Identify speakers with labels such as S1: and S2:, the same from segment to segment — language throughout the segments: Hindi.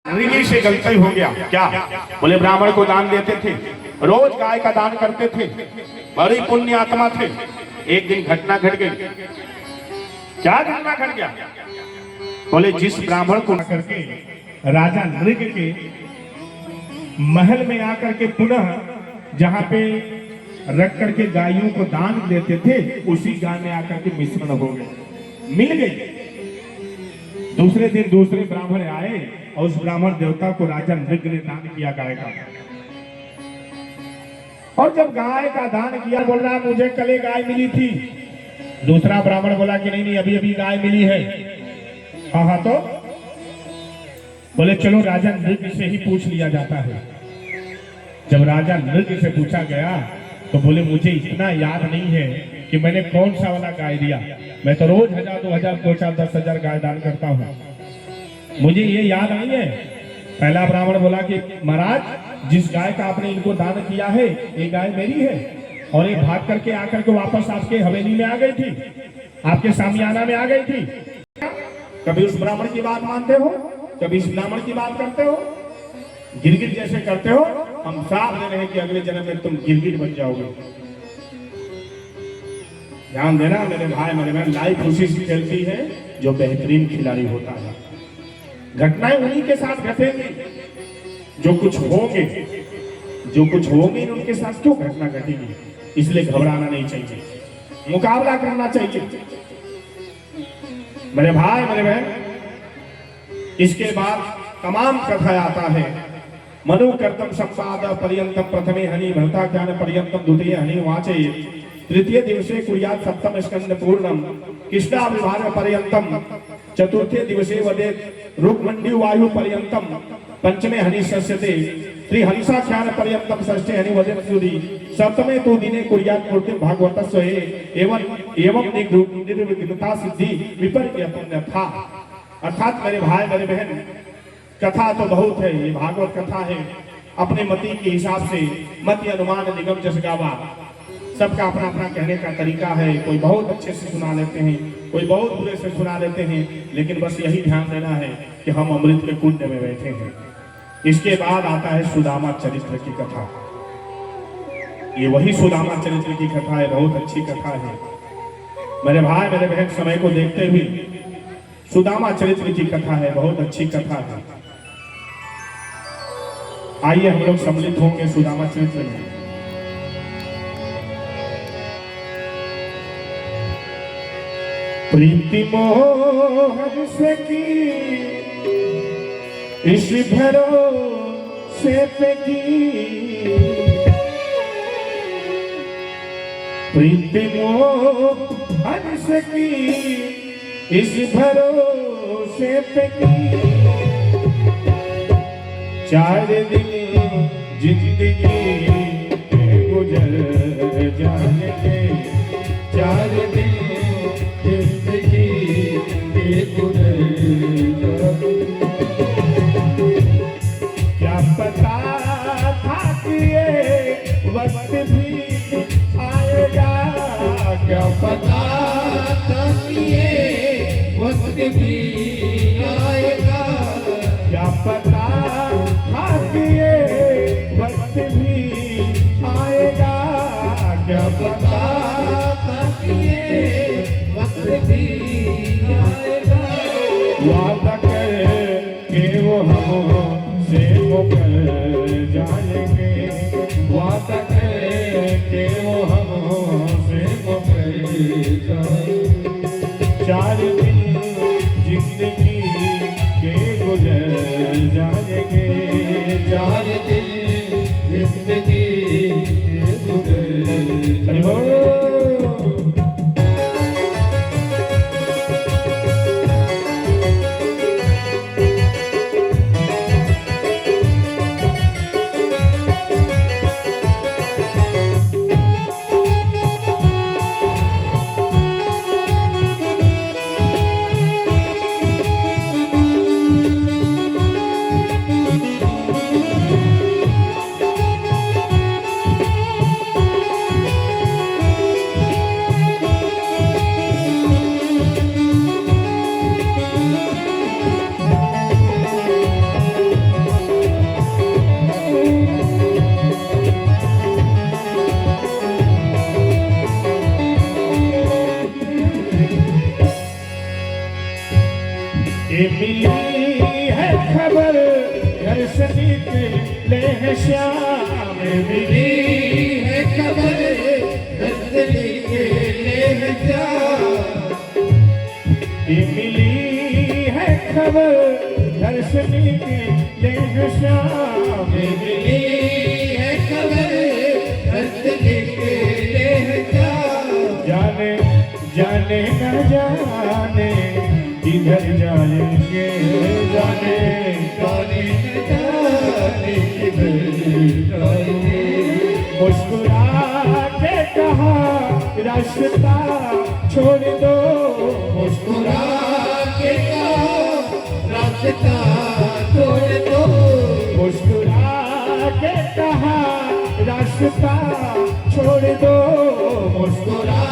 S1: रिगी से गलती हो गया। क्या? बोले ब्राह्मण को दान देते थे, रोज गाय का दान करते थे, बड़ी पुण्य आत्मा थे। एक दिन घटना घट गई। क्या घटना घट गया? बोले जिस ब्राह्मण को करके राजा नृग के महल में आकर के पुनः जहां पे रख करके गायों को दान देते थे, उसी गाय में आकर के मिश्रण हो गए, मिल गई। दूसरे दिन दूसरे ब्राह्मण आए और उस ब्राह्मण देवता को राजा नृग ने दान किया गाय का। और जब गाय का दान किया, बोल रहा मुझे कल गाय मिली थी। दूसरा ब्राह्मण बोला कि नहीं नहीं, अभी अभी गाय मिली है। हाँ हाँ, तो बोले चलो राजा नृग से ही पूछ लिया जाता है। जब राजा नृग से पूछा गया तो बोले मुझे इतना याद नहीं है कि मैंने कौन सा वाला गाय दिया। मैं तो रोज 1000, 2000, 5000, 10,000 गाय दान करता हूँ, मुझे ये याद नहीं है। पहला ब्राह्मण बोला कि महाराज जिस गाय का आपने इनको दान किया है, ये गाय मेरी है और ये भाग करके आकर के वापस आपके हवेली में आ गई थी, आपके सामियाना में आ गई थी। कभी उस ब्राह्मण की बात मानते हो, कभी इस ब्राह्मण की बात करते हो, गिरगिट जैसे करते हो। हम साफ दे रहे हैं कि अगले जन्म में तुम गिरगिट बन जाओगे। ध्यान देना मेरे भाई मेरे बहन, लाइफ उसी से चलती है जो बेहतरीन खिलाड़ी होता है। घटनाएं उन्हीं के साथ घटेंगी जो कुछ होंगे, जो कुछ होंगे उनके साथ क्यों घटना घटेगी। इसलिए घबराना नहीं चाहिए, मुकाबला करना चाहिए मेरे भाई मेरे बहन। इसके बाद तमाम कथा आता है। मनु कर्तम संपाद पर्यंतम प्रथमे हनि भरता ज्ञान पर्यंतम द्वितीय हनि वाचे तृतीय दिवसे कुर्यात् सप्तम स्कंद पूर्णम कृष्णा विभाग पर्यंतम चतुर्थे दिवसे वदेत रुक्मंडी वायु पर्यंतम पंचमे हनि सस्यते त्रिहंसा ख्यान पर्यंतम षष्ठे हनि वदेत सूरी सप्तमे तो दिने कुर्यात् मूर्ति भागवत स्वये एवं निर्विघ्नता सिद्धि विपर्य पुण्यथा। अर्थात मेरे भाई मेरे बहन, कथा तो बहुत है, ये भागवत कथा है। अपने मति के हिसाब से मति अनुमान निगम जस गावा, सबका अपना अपना कहने का तरीका है। कोई बहुत अच्छे से सुना लेते हैं, कोई बहुत बुरे से सुना लेते हैं, लेकिन बस यही ध्यान देना है कि हम अमृत के कुंड में बैठे हैं। इसके बाद आता है सुदामा चरित्र की कथा। ये वही सुदामा चरित्र की कथा है, बहुत अच्छी कथा है मेरे भाई मेरे बहन। समय को देखते हुए सुदामा चरित्र की कथा है, बहुत अच्छी कथा है। आइए हम लोग सम्मिलित होंगे सुदामा चरित्र में। प्रीति मोह से की इस भरोसे पे की, प्रीति मोह से की इस भरोसे पे की। 4 दिन जिंदगी गुजर जाएंगे, 4 दिन जिंदगी गुजर जाएंगे। क्या पता था कि ये वक्त भी आएगा, क्या पता था कि ये वक्त भी आएगा, क्या पता था कि ये वक्त भी आएगा, क्या पता था कि ये वक्त भी आएगा। वादा कर के वो हमसे मुकर जाएंगे, वादा कर के वो हमसे मुकर जाएंगे। 4 दिन जिंदगी के गुजर जाएंगे, 4 दिन जिंदगी के गुजर। ये मिली है खबर घर से निकले हैं श्याम,
S2: मिली है खबर घर से निकले हैं श्याम,
S1: ये मिली है खबर घर से निकले हैं श्याम,
S2: मिली है खबर घर से निकले हैं श्याम।
S1: जाने जाने न जाने किधर जाएंगे, जाने
S2: जाने न जाने किधर जाएंगे,
S1: मुस्कुरा के कहा रास्ता छोड़ दो,
S2: मुस्कुरा के कहा रास्ता छोड़ दो,
S1: मुस्कुरा के कहा रास्ता छोड़ दो,
S2: मुस्कुरा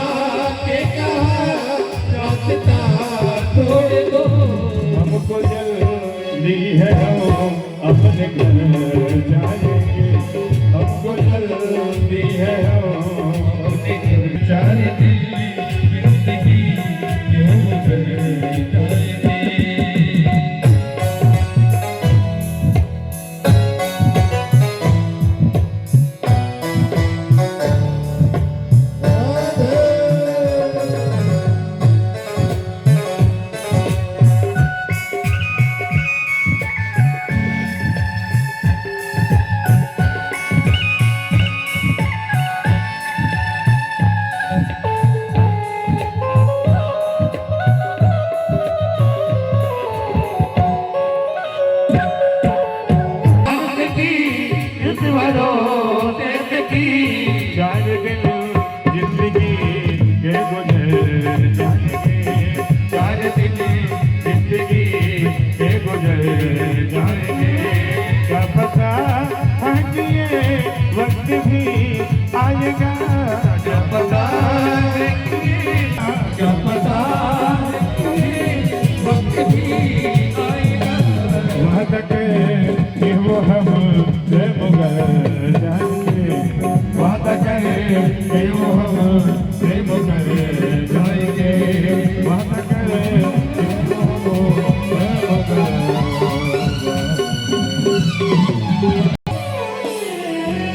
S2: के कहा रास्ता छोड़ दो।
S1: हमको जल्दी है हम अपने घर जाएंगे, हमको जल्दी है हम अपने घर जाएंगे। चार दिन जिंदगी के गुजर जाएंगे,
S2: चार दिन
S1: जिंदगी के गुजर जाएंगे, क्या पता है कि ये वक्त भी आएगा,
S2: क्या पता है क्या पता वक्त भी आएगा,
S1: वहाँ तक कि वो हम से मुकर जाएंगे, वहाँ तक कि वो हम से मुकर जाएंगे, वहाँ तक कि वो हम से मुकर।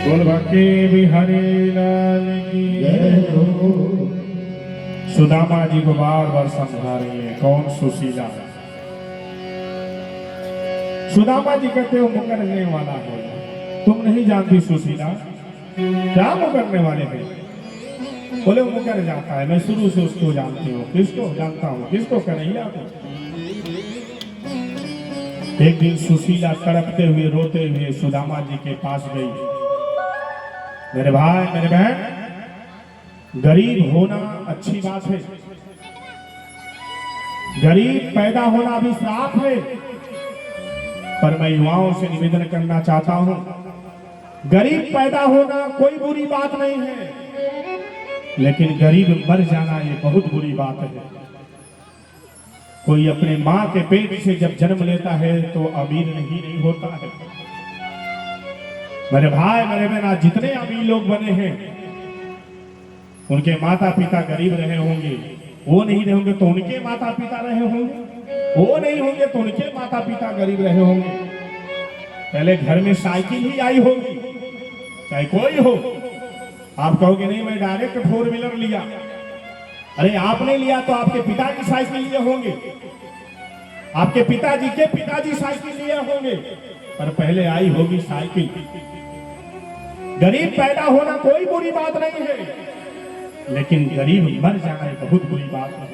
S1: बोल बाकी बिहारी लाल की जय हो। सुदामा जी को बार बार समझा रही है कौन सुशीला है। सुदामा जी कहते हो मुकरने वाला है, तुम नहीं जानती सुशीला क्या मुकरने वाले हैं। बोले वो मुकर जाता है, मैं शुरू से उसको जानती हूँ। किसको जानता हूँ, किसको कन्हैया को। एक दिन सुशीला तड़पते हुए रोते हुए सुदामा जी के पास गई। मेरे भाई मेरे बहन, गरीब होना अच्छी बात है, गरीब पैदा होना भी श्राप है, पर मैं युवाओं से निवेदन करना चाहता हूं, गरीब पैदा होना कोई बुरी बात नहीं है, लेकिन गरीब मर जाना ये बहुत बुरी बात है। कोई अपने माँ के पेट से जब जन्म लेता है तो अमीर नहीं होता है। मेरे भाई मेरे बहन, आज जितने अमीर लोग बने हैं उनके माता पिता गरीब रहे होंगे, वो नहीं रहे होंगे तो उनके माता पिता रहे होंगे, वो नहीं होंगे तो उनके माता पिता गरीब रहे होंगे। पहले घर में साइकिल ही आई होगी, चाहे कोई हो। आप कहोगे नहीं मैं डायरेक्ट 4 व्हीलर लिया, अरे आपने लिया तो आपके पिताजी साइकिल लिए होंगे, आपके पिताजी के पिताजी साइकिल लिए होंगे, पर पहले आई होगी साइकिल। गरीब पैदा होना कोई बुरी बात नहीं है, लेकिन गरीब मर जाना एक बहुत बुरी बात है।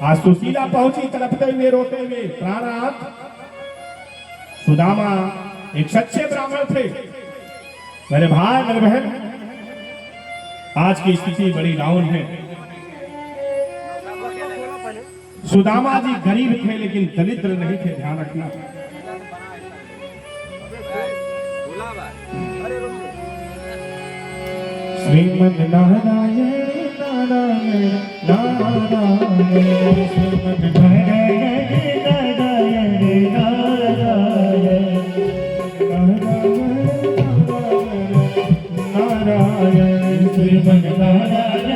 S1: आज सुशीला पहुंची तड़पते हुए रोते हुए प्राणात। सुदामा एक सच्चे ब्राह्मण थे। मेरे भाई मेरे बहन, आज की स्थिति बड़ी डाउन है। सुदामा जी गरीब थे लेकिन दरिद्र नहीं थे, ध्यान रखना। श्रीमद नारायण नारायण नारायण, श्रीमद नारायण नारायण नारायण नारायण, श्रीमद नारायण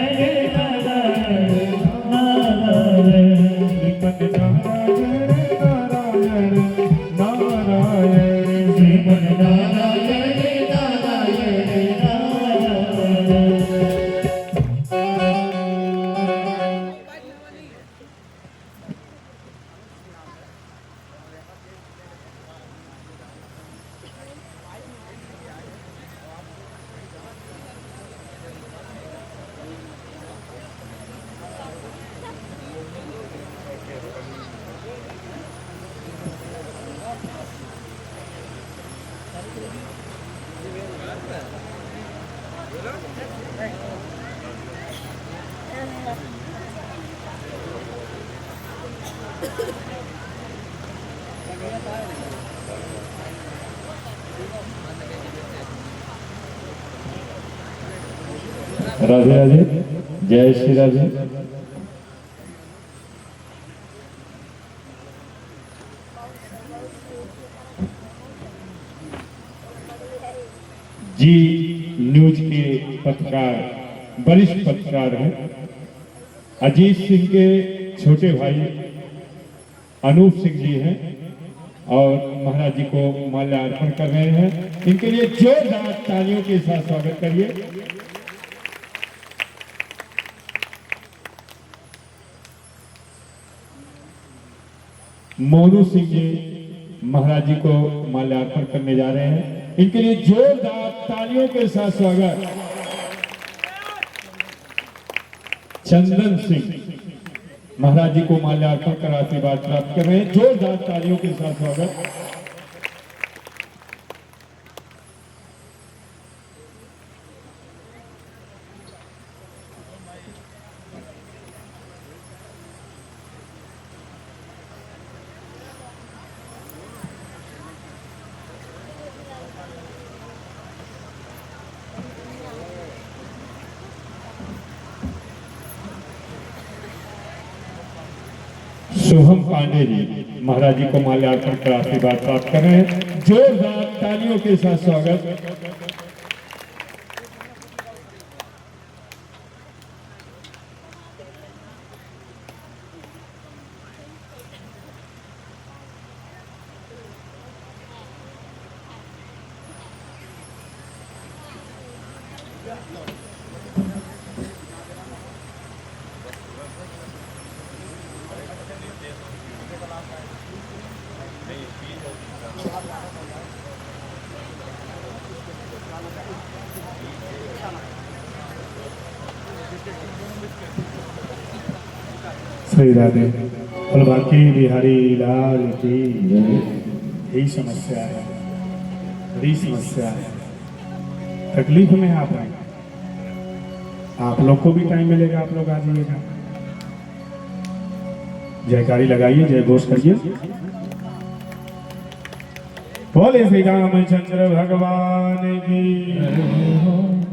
S1: नारायण नारायण, श्रीमद नारायण
S3: राधे राधे, जय श्री राधे। जी न्यूज के पत्रकार, वरिष्ठ पत्रकार हैं, अजीत सिंह के छोटे भाई अनूप सिंह जी हैं और महाराज जी को माल्यार्पण कर रहे हैं। इनके लिए जोरदार तालियों के साथ स्वागत करिए। मोनू सिंह जी महाराज जी को माल्यार्पण करने जा रहे हैं। इनके लिए जोरदार तालियों के साथ स्वागत। चंदन सिंह महाराज जी को माल्यार्पण कर आशीर्वाद प्राप्त कर रहे हैं। जोरदार तालियों के साथ स्वागत। शुभम पांडे जी महाराज जी को माल्यार्पण कर आशीर्वाद प्राप्त कर रहे हैं। जोरदार तालियों के साथ स्वागत।
S1: श्री राधे। और बाकी बिहारी लाल की यही समस्या है, बड़ी समस्या है, तकलीफ में आप हैं। आप लोग को भी टाइम मिलेगा, आप लोग आ जाइएगा। जयकारी लगाइए, जय घोष करिए। बोले श्री रामचंद्र भगवान की,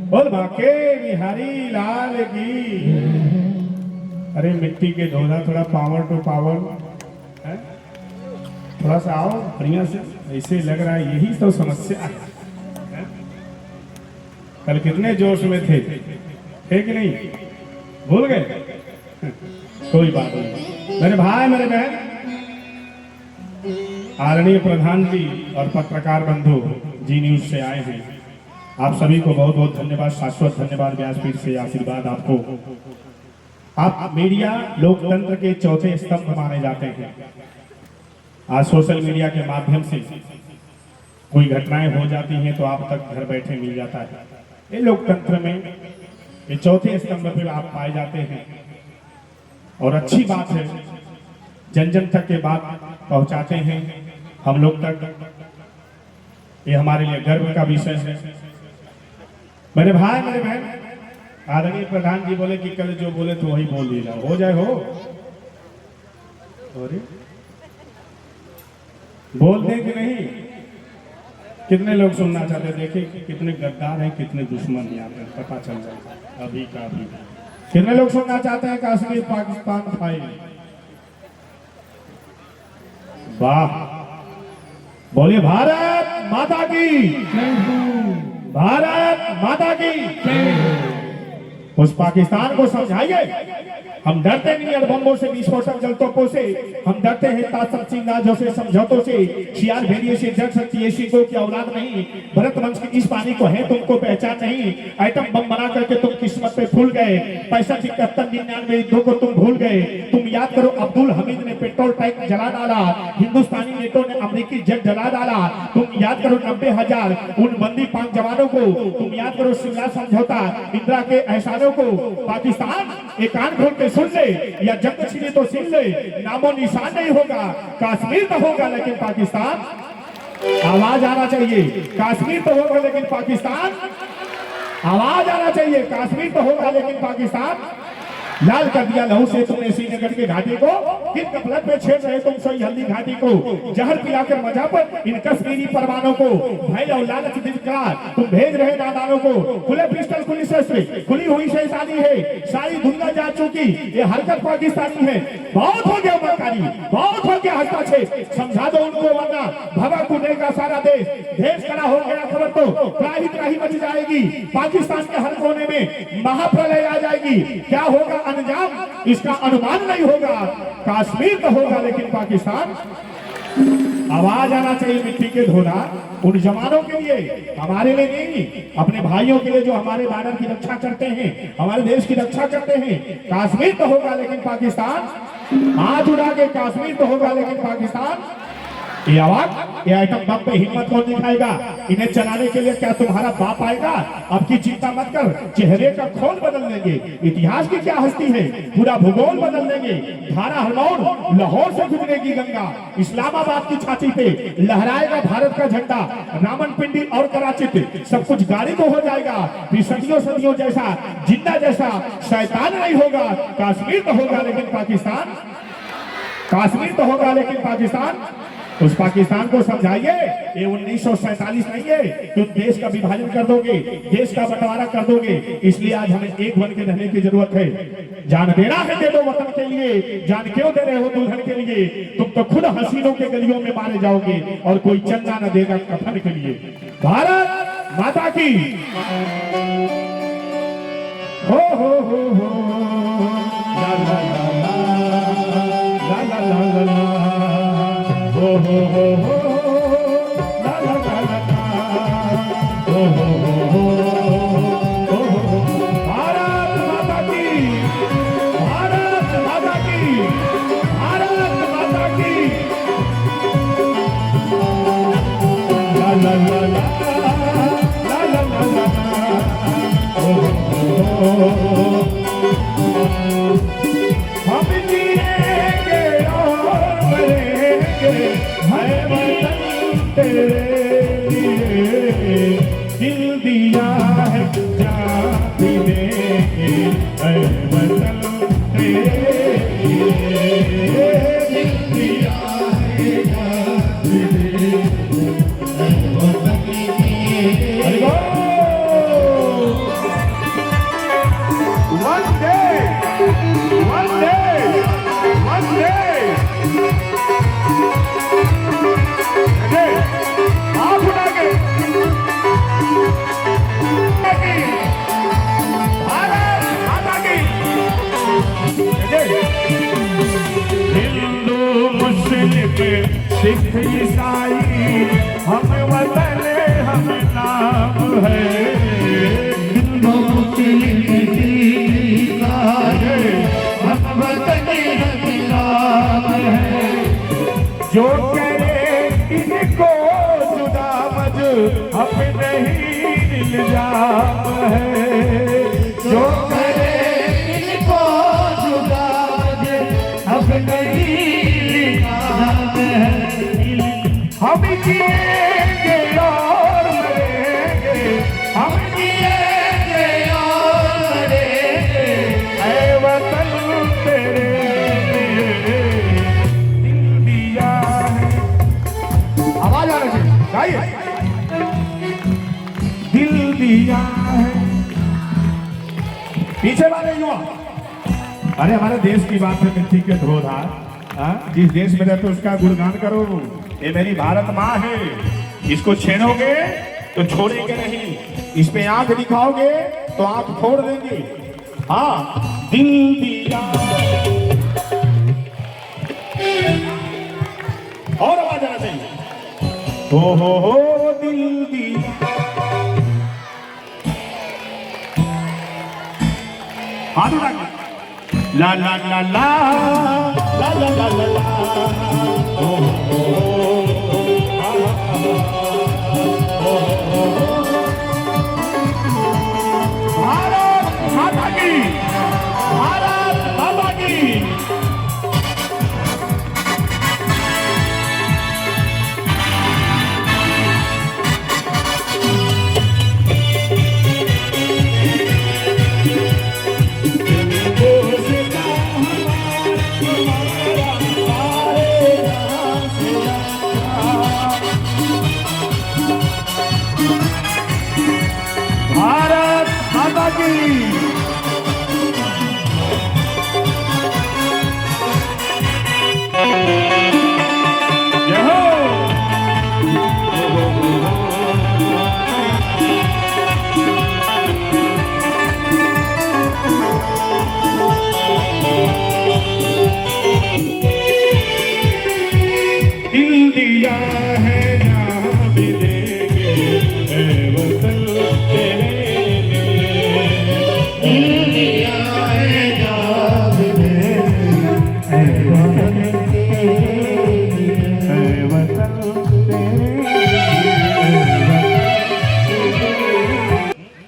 S1: बोल बाके बिहारी लाल की। अरे मिट्टी के ढोला, थोड़ा पावर टू पावर है, थोड़ा सा आओ बढ़िया से। ऐसे लग रहा है यही तो समस्या है। कल कितने जोश में थे कि नहीं, भूल गए? कोई बात नहीं मेरे भाई, मेरे बहन, आदरणीय प्रधान जी और पत्रकार बंधु जी न्यूज से आए हैं। आप सभी को बहुत बहुत धन्यवाद, शाश्वत धन्यवाद। व्यासपीठ से आशीर्वाद आपको। आप मीडिया लोकतंत्र के चौथे स्तंभ माने जाते हैं। आज सोशल मीडिया के माध्यम से कोई घटनाएं हो जाती हैं तो आप तक घर बैठे मिल जाता है। ये लोकतंत्र में ये चौथे स्तंभ पे आप पाए जाते हैं और अच्छी बात है, जन जन तक के बात पहुंचाते हैं हम लोग तक। ये हमारे लिए गर्व का विषय है। मेरे भाई, मेरे बहन, आदरणीय प्रधान जी बोले कि कल जो बोले तो वही बोल दिया हो जाए। हो बोल दें कि नहीं? कितने लोग सुनना चाहते हैं? देखिए कितने गद्दार हैं, कितने दुश्मन यहाँ पे पता चल जाएगा अभी का अभी। कितने लोग सुनना चाहते हैं कश्मीर पाकिस्तान फाइल? वाह, बोलिए भारत माता की, भारत माता की। उस पाकिस्तान को समझाइए हम डरते नहीं अड़बम्बों से, विस्फोटक जलतोपों से। हम डरते हैं तासक चिंगाजों से, समझौतों से। शियार भेड़िए से डर सकती है सिंगों की औलाद नहीं। भरत वंश की इस पानी को है तुमको पहचान नहीं। आइटम बम बना करके तुम किस्मत पे फूल गए। 65, 71, 99 युद्धों को तुम भूल गए। तुम याद करो अब्दुल हमीद ने पेट्रोल टैंक जला डाला, हिंदुस्तानी नेटो ने अमेरिकी जेट जला डाला। तुम याद करो 90,000 उन बंदी पाक जवानों को। तुम याद करो शिमला समझौता, इंदिरा के एहसानों को। पाकिस्तान एक कान खोल के सुन ले, या जंग छिड़े तो सुन ले, नामो निशान नहीं होगा। कश्मीर तो होगा लेकिन पाकिस्तान आवाज आना चाहिए। कश्मीर तो होगा लेकिन पाकिस्तान, आवाज आना चाहिए। कश्मीर तो होगा लेकिन पाकिस्तान। लाल कर दिया लहू से तुमने श्रीनगर के घाटी को, किन गफलत में छेड़ रहे तुम सोई हल्दी घाटी को। जहर पिलाकर मजा पर इन कश्मीरी परवानों को, भय और लालच दिलकार तुम भेज रहे नादानों को। खुले पिस्टल खुली शस्त्र खुली हुई शैतानी है, सारी दुनिया जा चुकी ये हरकत पाकिस्तानी है। बहुत हो गया मक्कारी, बहुत हो गया हस्तक्षेप, समझा दो उनको वरना भगा कूदेगा सारा देश। देश खड़ा हो गया खबर तो त्राही त्राही मच जाएगी, पाकिस्तान के हर कोने में महाप्रलय आ जाएगी। क्या होगा अंजाम इसका अनुमान नहीं होगा। कश्मीर तो होगा लेकिन पाकिस्तान। आवाज आना चाहिए मिट्टी के धोना उन जवानों के लिए, हमारे लिए नहीं, अपने भाइयों के लिए जो हमारे बॉर्डर की रक्षा करते हैं, हमारे देश की रक्षा करते हैं। कश्मीर तो होगा लेकिन पाकिस्तान। हाथ उड़ा के कश्मीर तो होगा लेकिन पाकिस्तान। ये आवाज ये आइटम बम पे हिम्मत कौन दिखाएगा? इन्हें चलाने के लिए क्या तुम्हारा बाप आएगा? अब की चिंता मत कर, चेहरे का खोल बदल देंगे। इतिहास की क्या हस्ती है, पूरा भूगोल बदल देंगे। धारा हरमौर लाहौर से गुजरेगी गंगा, इस्लामाबाद की छाती पे लहराएगा भारत का झंडा। रावलपिंडी और कराची सब कुछ गाड़ी को हो जाएगा। फिर सदियों सदियों जैसा जिंदा जैसा शैतान नहीं होगा। कश्मीर तो होगा लेकिन पाकिस्तान। कश्मीर तो होगा लेकिन पाकिस्तान। उस पाकिस्तान को समझाइए ये 1947 नहीं है, तुम देश का विभाजन कर दोगे, देश का बंटवारा कर दोगे। इसलिए आज हमें एक बन के रहने की जरूरत है। जान देना है दे दो वतन के लिए, जान क्यों दे रहे हो दुल्हन के लिए? तुम तो खुद हसीनों के गलियों में मारे जाओगे और कोई चंदा न देगा कफन के लिए। भारत माता की हो ला ला ला ला ला ला ला हो ला ला ला ला हो भारत माता की, भारत माता की, भारत माता की ला ला ला ला ला ला ला ला हो हम जिएंगे और मरेंगे है वतन तेरे लिए। दिल दिया है जान भी देंगे है वतन तेरे लिए। दिल दिया है जान भी देंगे है वतन तेरे। One day, one day, one day. Okay, आप उठा के भारत माता की। हिंदू मुस्लिम सिख ईसाई हम वतन हम नाम है। हिंदू मुस्लिम हम वतन हम नाम है। जो करे इनको जुदा मजहब नहीं इल्जाम है। जो करे इनको जुदा मजहब नहीं इल्जाम है। हम जिएंगे और मरेंगे, हम जिएंगे और मरेंगे ऐ वतन तेरे लिए। दिल दिया है, आवाज आ रही है, गाइए। दिल दिया है। पीछे वाले युवा, अरे हमारे देश की बात है, मिट्टी के धोधार। जिस देश में रहते उसका गुणगान करो। ये मेरी भारत माँ है, इसको छेड़ोगे तो छोड़ेंगे नहीं, इस पे आंख दिखाओगे तो आंख फोड़ देंगे। हाँ, दिल दिया और आवाज आना चाहिए। हो दिल दिया। हाथ उठा के ला ला ला ला ला ला ला ला ला भारत माता की, भारत माता की।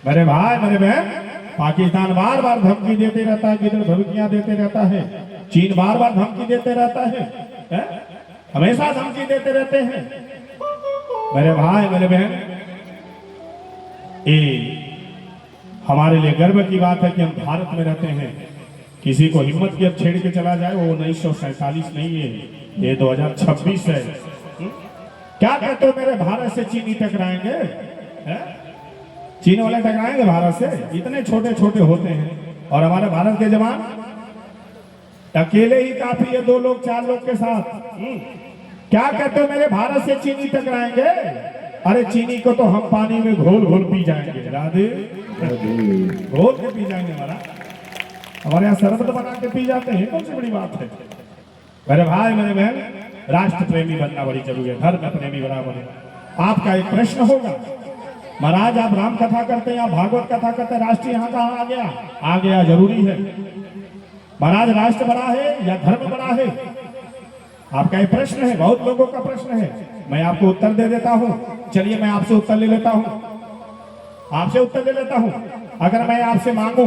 S1: मेरे भाई मेरे बहन, पाकिस्तान बार बार धमकी देते रहता है, किधर धमकियां देते रहता है, चीन बार बार धमकी देते रहता है? हमेशा धमकी देते रहते हैं। मेरे भाई मेरे बहन, ये हमारे लिए गर्व की बात है कि हम भारत में रहते हैं। किसी को हिम्मत की अब छेड़ के चला जाए, वो 1947 नहीं है, ये 2026 है। क्या कहते हो मेरे भारत से चीनी टकराएंगे? चीन वाले टकराएंगे भारत से? इतने छोटे छोटे होते हैं और हमारे भारत के जवान अकेले ही काफी है, 2 लोग 4 लोग के साथ। क्या कहते हो मेरे भारत से चीनी टकराएंगे? अरे चीनी को तो हम पानी में घोल घोल पी जाएंगे, राधे घोल के पी जाएंगे। हमारे यहाँ शरबत बना के पी जाते हैं, कौन सी बड़ी बात है? मेरे भाई मेरे बहन, राष्ट्र प्रेमी बनना बड़ी जरूरी है, धर्म प्रेमी बराबर है। आपका एक प्रश्न होगा, महाराज आप राम कथा करते हैं या भागवत कथा करते हैं, राष्ट्र यहाँ कहाँ आ गया? आ गया, जरूरी है। महाराज राष्ट्र बड़ा है या धर्म बड़ा है? आपका ये प्रश्न है, बहुत लोगों का प्रश्न है। मैं आपको उत्तर दे देता हूं। चलिए मैं आपसे उत्तर ले लेता हूं, आपसे उत्तर ले लेता हूं। अगर मैं आपसे मांगू,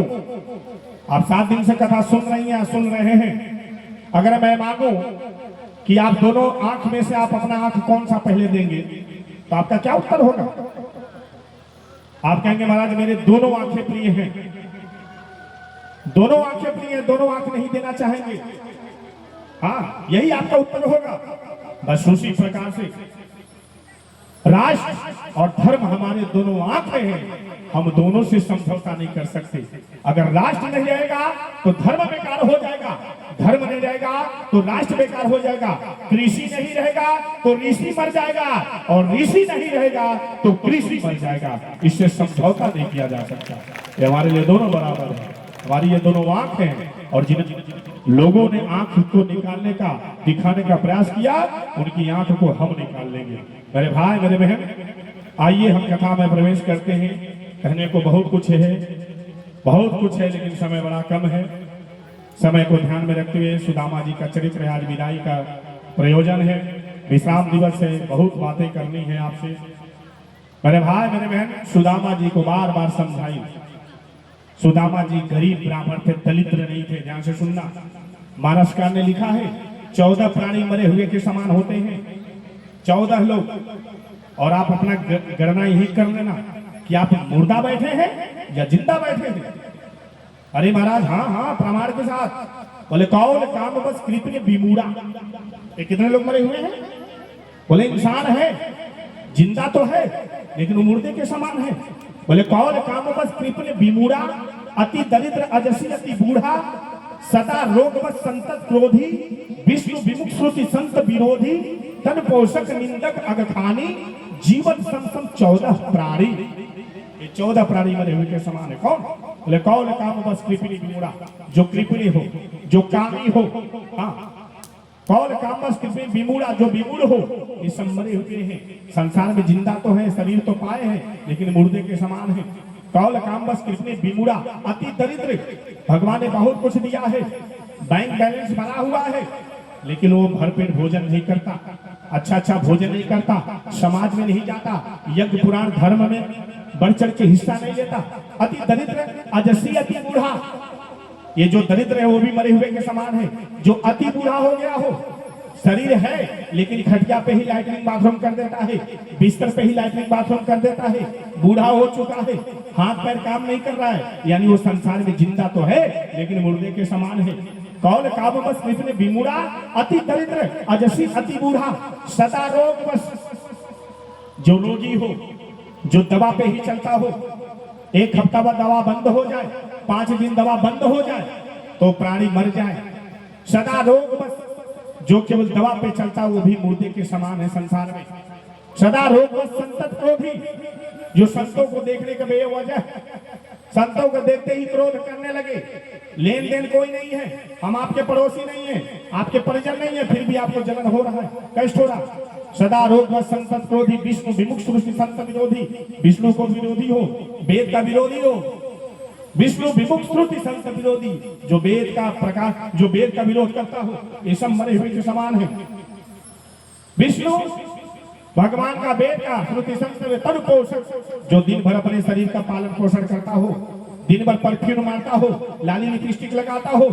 S1: आप 7 दिन से कथा सुन रही हैं, सुन रहे हैं, अगर मैं मांगू कि आप दोनों आंख में से आप अपना आंख कौन सा पहले देंगे, तो आपका क्या उत्तर होगा? आप कहेंगे महाराज मेरे दोनों आंखें प्रिय हैं, दोनों आंखें प्रिय हैं, दोनों आंख नहीं देना चाहेंगे। हाँ, यही आपका उत्तर होगा। बस उसी प्रकार से राष्ट्र और धर्म हमारे दोनों आंखें हैं, हम दोनों से समझौता नहीं कर सकते। अगर राष्ट्र नहीं रहेगा तो धर्म बेकार हो जाएगा, धर्म नहीं रहेगा तो राष्ट्र बेकार हो जाएगा, कृषि नहीं रहेगा तो ऋषि मर जाएगा, और ऋषि नहीं रहेगा तो कृषि मर जाएगा। इससे समझौता नहीं किया जा सकता। ये हमारे लिए दोनों बराबर है, हमारी ये दोनों आंख हैं, और जिन लोगों ने आंख को निकालने का, दिखाने का प्रयास किया, उनकी आंख को हम निकाल लेंगे। मेरे भाई मेरे बहन, आइए हम कथा में प्रवेश करते हैं। कहने को बहुत कुछ है, बहुत कुछ है, लेकिन समय बड़ा कम है। समय को ध्यान में रखते हुए सुदामा जी का चरित्र आज विदाई का प्रयोजन है, विश्राम दिवस है, बहुत बातें करनी है आपसे। मेरे भाई मेरे बहन, सुदामा जी को बार बार समझाई। सुदामा जी गरीब ब्राह्मण थे, दलिद्र नहीं थे। ध्यान से सुनना, मानसकार ने लिखा है 14 प्राणी मरे हुए के समान होते हैं, 14 लोग। और आप अपना गणना यही कर लेना कि आप मुर्दा बैठे हैं या जिंदा बैठे हैं। अरे महाराज, हाँ हाँ प्रमाण के साथ। बोले कौन काम बस कृपण विमूढ़ा, ये कितने लोग मरे हुए हैं? बोले इंसान है, जिंदा तो है लेकिन वो मुर्दे के समान है। बोले कौन काम बस कृपण विमूढ़ा, अति दरिद्र अजसी अति बूढ़ा, सदा रोग बस संतत क्रोधी, विष्णु विमुख श्रुति संत विरोधी, तन पोषक निंदक अगखानी, जीवन संसम 14 प्राणी। ये 14 प्राणी मरे हुए के समान है। कौन? बोले कौन काम बस कृपणी विमूढ़ा, जो कृपणी हो, जो कामी हो। हाँ, कौन काम बस कृपणी विमूढ़ा, जो विमूढ़ हो। ये सब मरे हुए हैं, संसार में जिंदा तो है, शरीर तो पाए हैं, लेकिन मुर्दे के समान है। कौन काम बस कृपणी विमूढ़ा, अति दरिद्र। भगवान ने बहुत कुछ दिया है, बैंक बैलेंस भरा हुआ है, लेकिन वो भरपेट भोजन नहीं करता, अच्छा भोजन नहीं करता, समाज में नहीं जाता, यज्ञ पुराण धर्म में बढ़ चढ़ के हिस्सा नहीं लेता। अति दरिद्र अजसी अति बूढ़ा। ये जो दरिद्र है वो भी मरे हुए के समान है। जो अति बूढ़ा हो गया हो, शरीर है लेकिन खटिया पे ही लैट्रिन बाथरूम कर देता है, बिस्तर पे ही लैट्रिन बाथरूम कर देता है, बूढ़ा हो चुका है, हाथ पैर काम नहीं कर रहा है, यानी वो संसार में जिंदा तो है लेकिन मुर्दे के समान है। कौन काम बस कृपण विमूढ़ा, अति दरिद्र अजसी अति बूढ़ा, सदा रोग बस। जो रोगी हो, जो दवा पे ही चलता हो, 1 हफ्ता बाद दवा बंद हो जाए, 5 दिन दवा बंद हो जाए तो प्राणी मर जाए। सदा रोग बस, जो केवल दवा पे चलता वो भी मुर्दे के समान है संसार में। सदा रोग बस संतत क्रोधी, जो संतों को देखने के बेवजह, संतों को देखते ही क्रोध करने लगे। लेन देन कोई नहीं है, हम आपके पड़ोसी नहीं है, आपके परिजन नहीं है, फिर भी आपको जलन हो रहा है, कष्ट हो रहा। सदा रोग बस संतत क्रोधी, विष्णु विमुख श्रुति संत विरोधी। विष्णु को विरोधी हो, वेद का विरोधी हो, विष्णु विमुख श्रुति संत विरोधी, जो वेद का प्रकाश, जो वेद का विरोध करता हो, ये सब मरे हुए के समान है। विष्णु भगवान का, वेद का, श्रुति संत तनु पोषक जो दिन भर अपने शरीर का पालन पोषण करता हो, दिन भर परफ्यूम मारता हो, लाली लिपस्टिक लगाता हो,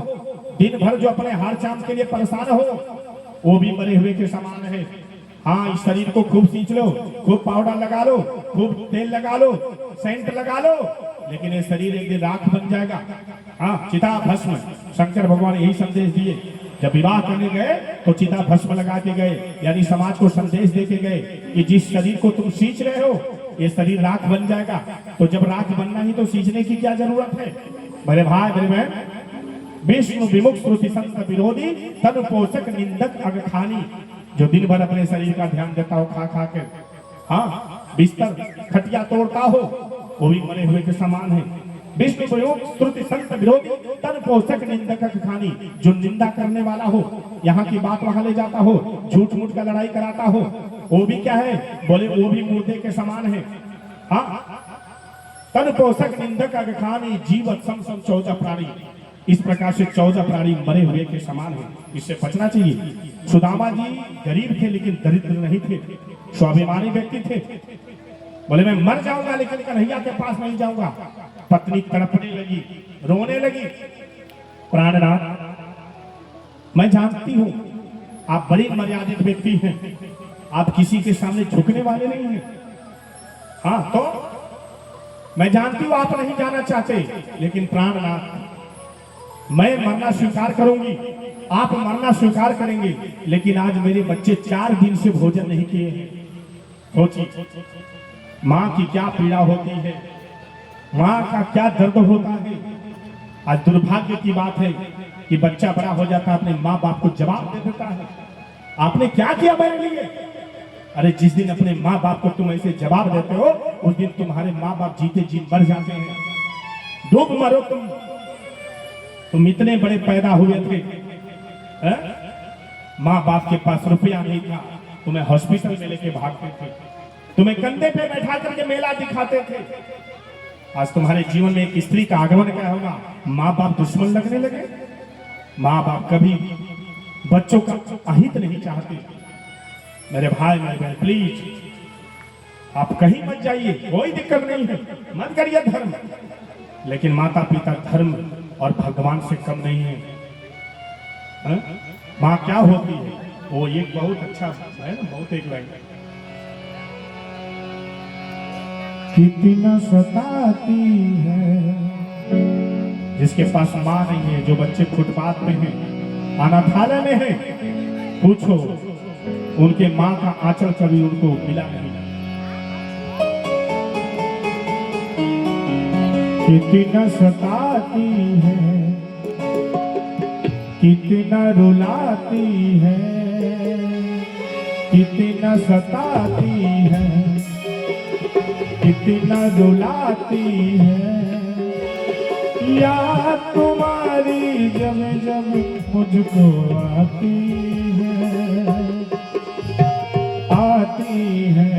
S1: दिन भर जो अपने हार चाम के लिए परेशान हो, वो भी मरे हुए के समान है। हाँ, इस शरीर को खूब सींच लो, खूब पाउडर लगा लो, खूब तेल लगा लो, सेंट लगा लो, लेकिन ये शरीर एक दिन राख बन जाएगा। हाँ, चिता भस्म। शंकर भगवान यही संदेश दिए। जब विवाह करने गए तो चिता भस्म लगा के गए, यानी समाज को संदेश दे के गए कि जिस शरीर को तुम सींच रहे हो, ये शरीर राख बन जाएगा। तो जब राख बनना ही तो सींचने की क्या जरूरत है? मेरे भाई मेरे बहन, विष्णु विमुख श्रुति संत विरोधी तन पोषक निंदक अगखानी। जो दिन भर अपने शरीर का ध्यान देता हो खा खा के, हाँ, बिस्तर खटिया तोड़ता हो, वो भी मरे हुए के समान है। विष्णु विमुख श्रुति संत विरोधी तन पोषक निंदक अगखानी। जो निंदा करने वाला हो, यहाँ की बात वहां ले जाता हो, झूठ मूठ का लड़ाई कराता हो, वो भी क्या है? बोले वो भी मुर्दे के समान है। हाँ, तन पोषक निंदक अगखानी जीवत सम सम 14 प्राणी। इस प्रकार से 14 प्राणी मरे हुए के समान है, इससे बचना चाहिए। सुदामा जी गरीब थे लेकिन दरिद्र नहीं थे, स्वाभिमानी व्यक्ति थे। बोले मैं मर जाऊंगा लेकिन कन्हैया के पास नहीं जाऊंगा। पत्नी तड़पने लगी, रोने लगी। प्राणनाथ, मैं जानती हूं आप बड़ी मर्यादित व्यक्ति हैं, आप किसी के सामने झुकने वाले नहीं हैं। हाँ, तो मैं जानती हूं आप नहीं जाना चाहते, लेकिन प्राणनाथ, मैं मरना स्वीकार करूंगी, आप मरना स्वीकार करेंगे, लेकिन आज मेरे बच्चे 4 दिन से भोजन नहीं किए हैं। सोचिए माँ की क्या पीड़ा होती है, माँ का क्या दर्द होता है। आज दुर्भाग्य की बात है कि बच्चा बड़ा हो जाता है, अपने माँ बाप को जवाब दे देता है, आपने क्या किया मेरे लिए? अरे जिस दिन अपने माँ बाप को तुम ऐसे जवाब देते हो, उस दिन तुम्हारे माँ बाप जीते जी मर जाते हैं। डूब मरो तुम इतने बड़े पैदा हुए थे, माँ बाप के पास रुपया नहीं था, तुम्हें हॉस्पिटल में लेके भागते थे, तुम्हें कंधे पे बैठा करके मेला दिखाते थे। आज तुम्हारे जीवन में एक स्त्री का आगमन क्या होगा? माँ बाप दुश्मन लगने लगे। माँ बाप कभी बच्चों का अहित नहीं चाहते। मेरे भाई मेरे बहन, प्लीज आप कहीं मत जाइए, कोई दिक्कत नहीं है, मत करिए धर्म, लेकिन माता पिता धर्म और भगवान से कम नहीं है। माँ क्या होती है? वो एक बहुत अच्छा है ना, बहुत एक लाइन, कितना सताती है। जिसके पास माँ नहीं है, जो बच्चे फुटपाथ में हैं, अनाथालय में हैं, पूछो उनके माँ का आंचल कभी उनको मिला नहीं। कितना सताती है, कितना रुलाती है, कितना सताती है, कितना रुलाती है। याद तुम्हारी जब जब मुझको आती है, आती है।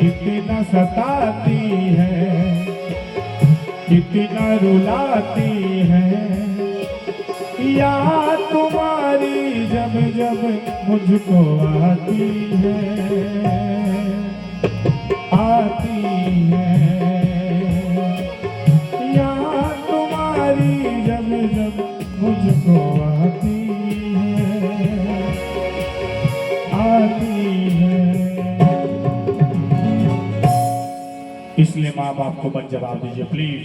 S1: कितना सताती है, कितना रुलाती है। याद तुम्हारी जब जब मुझको आती है, आती है। याद तुम्हारी जब जब मुझको आती है, आती है। इसलिए माँ बाप को मत जवाब दीजिए प्लीज।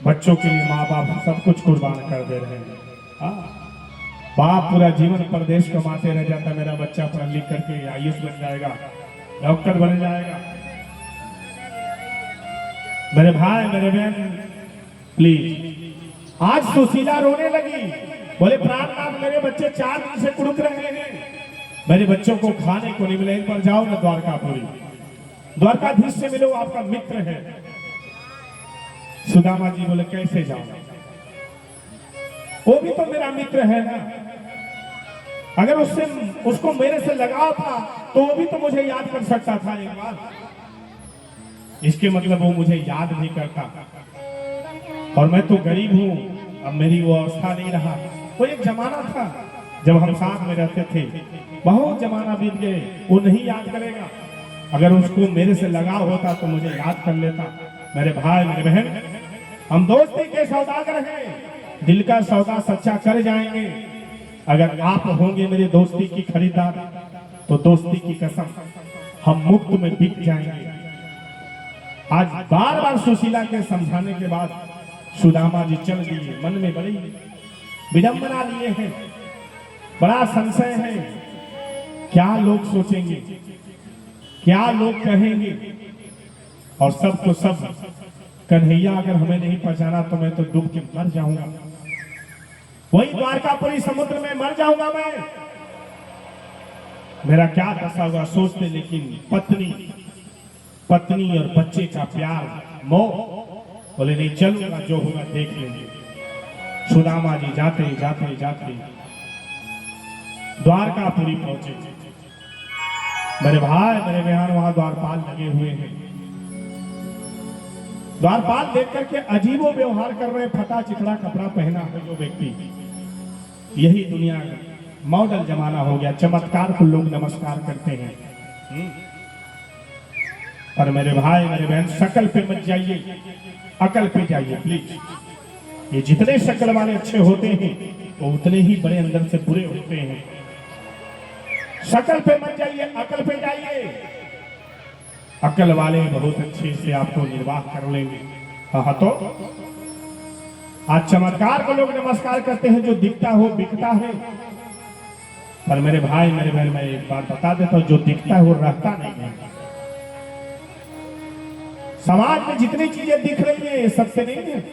S1: बच्चों के लिए माँ बाप सब कुछ कुर्बान कर दे रहे हैं। बाप पूरा जीवन परदेश कमाते रह जाता, मेरा बच्चा पढ़ लिख करके IAS बन जाएगा, डॉक्टर बन जाएगा। मेरे भाई मेरे बहन, प्लीज। आज सुशीला रोने लगी, बोले प्राणनाथ मेरे बच्चे 4 दिन से कुड़क रहे हैं, मेरे बच्चों को खाने को नहीं मिले। एक बार जाओ ना द्वारकापुरी, द्वारकाधीश से मिलो, आपका मित्र है। सुदामा जी बोले कैसे जाओ? वो भी तो मेरा मित्र है ना, अगर उसको मेरे से लगाव था तो वो भी तो मुझे याद कर सकता था एक बार। इसके मतलब वो मुझे याद नहीं करता, और मैं तो गरीब हूं, अब मेरी वो अवस्था नहीं रहा। वो एक जमाना था जब हम साथ में रहते थे, बहुत जमाना बीत गए, वो नहीं याद करेगा। अगर उसको मेरे से लगाव होता तो मुझे याद कर लेता। मेरे भाई मेरे बहन, हम दोस्ती के सौदागर हैं, दिल का सौदा सच्चा कर जाएंगे। अगर आप होंगे मेरे दोस्ती की खरीदार तो दोस्ती की कसम हम मुफ्त में बिक जाएंगे। आज बार बार सुशीला के समझाने के बाद सुदामा जी चल दिए। मन में बड़ी विडंबना लिए हैं, बड़ा संशय है, क्या लोग सोचेंगे, क्या लोग कहेंगे। और सब तो सब, कन्हैया अगर हमें नहीं पहचाना तो मैं तो डूब के मर जाऊंगा, वही द्वारकापुरी समुद्र में मर जाऊंगा मैं। मेरा क्या दशा होगा सोचते, लेकिन पत्नी और बच्चे का प्यार मोह, बोले नहीं चलूंगा, जो होगा देख लेंगे। सुदामा जी जाते जाते जाते द्वारकापुरी पहुंचे। मेरे भाई मेरे बहन, वहां द्वारपाल लगे हुए हैं। द्वारपाल देख करके अजीबो व्यवहार कर रहे, फटा चिथड़ा कपड़ा पहना है जो व्यक्ति। यही दुनिया का मॉडल जमाना हो गया, चमत्कार को लोग नमस्कार करते हैं। और मेरे भाई मेरे बहन, शकल पे मत जाइए, अकल पे जाइए प्लीज। ये जितने शक्ल वाले अच्छे होते हैं वो उतने ही बड़े अंदर से बुरे होते हैं। शकल पे मत जाइए, अकल पे जाइए। अकल वाले बहुत अच्छे से आपको निर्वाह कर लेंगे। हाँ तो आज चमत्कार को लोग नमस्कार करते हैं, जो दिखता हो बिकता है। पर मेरे भाई मेरे बहन, मैं एक बात बता देता हूं, जो दिखता है वो रहता नहीं है। समाज में जितनी चीजें दिख रही है सबसे नहीं है।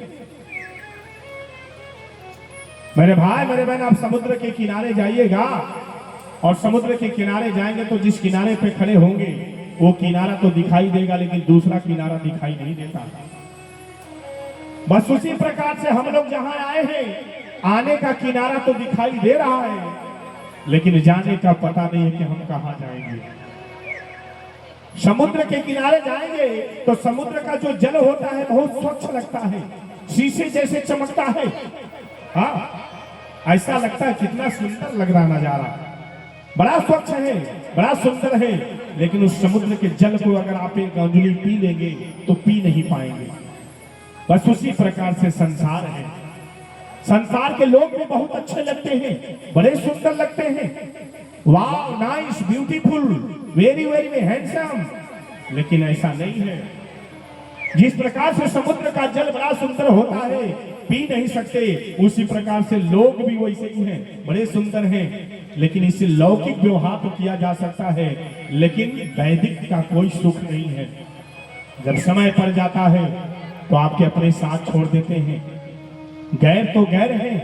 S1: मेरे भाई मेरे बहन, आप समुद्र के किनारे जाइएगा और समुद्र के किनारे जाएंगे तो जिस किनारे पे खड़े होंगे वो किनारा तो दिखाई देगा, लेकिन दूसरा किनारा दिखाई नहीं देता। बस उसी प्रकार से हम लोग जहां आए हैं, आने का किनारा तो दिखाई दे रहा है, लेकिन जाने का पता नहीं है कि हम कहां जाएंगे। समुद्र के किनारे जाएंगे तो समुद्र का जो जल होता है बहुत स्वच्छ लगता है, शीशे जैसे चमकता है। हाँ, ऐसा लगता है कितना सुंदर लग रहा नजारा, बड़ा स्वच्छ है, बड़ा सुंदर है। लेकिन उस समुद्र के जल को अगर आप एक अंजुली पी लेंगे तो पी नहीं पाएंगे। बस उसी प्रकार से संसार है। संसार के लोग भी बहुत अच्छे लगते हैं, बड़े सुंदर लगते हैं, वाह nice beautiful very very handsome, लेकिन ऐसा नहीं है। जिस प्रकार से समुद्र का जल बड़ा सुंदर होता है, पी नहीं सकते, उसी प्रकार से लोग भी वैसे ही हैं, बड़े सुंदर हैं, लेकिन इससे लौकिक व्यवहार तो किया जा सकता है, लेकिन वैदिक का कोई सुख नहीं है। जब समय पड़ जाता है तो आपके अपने साथ छोड़ देते हैं। गैर तो गैर है,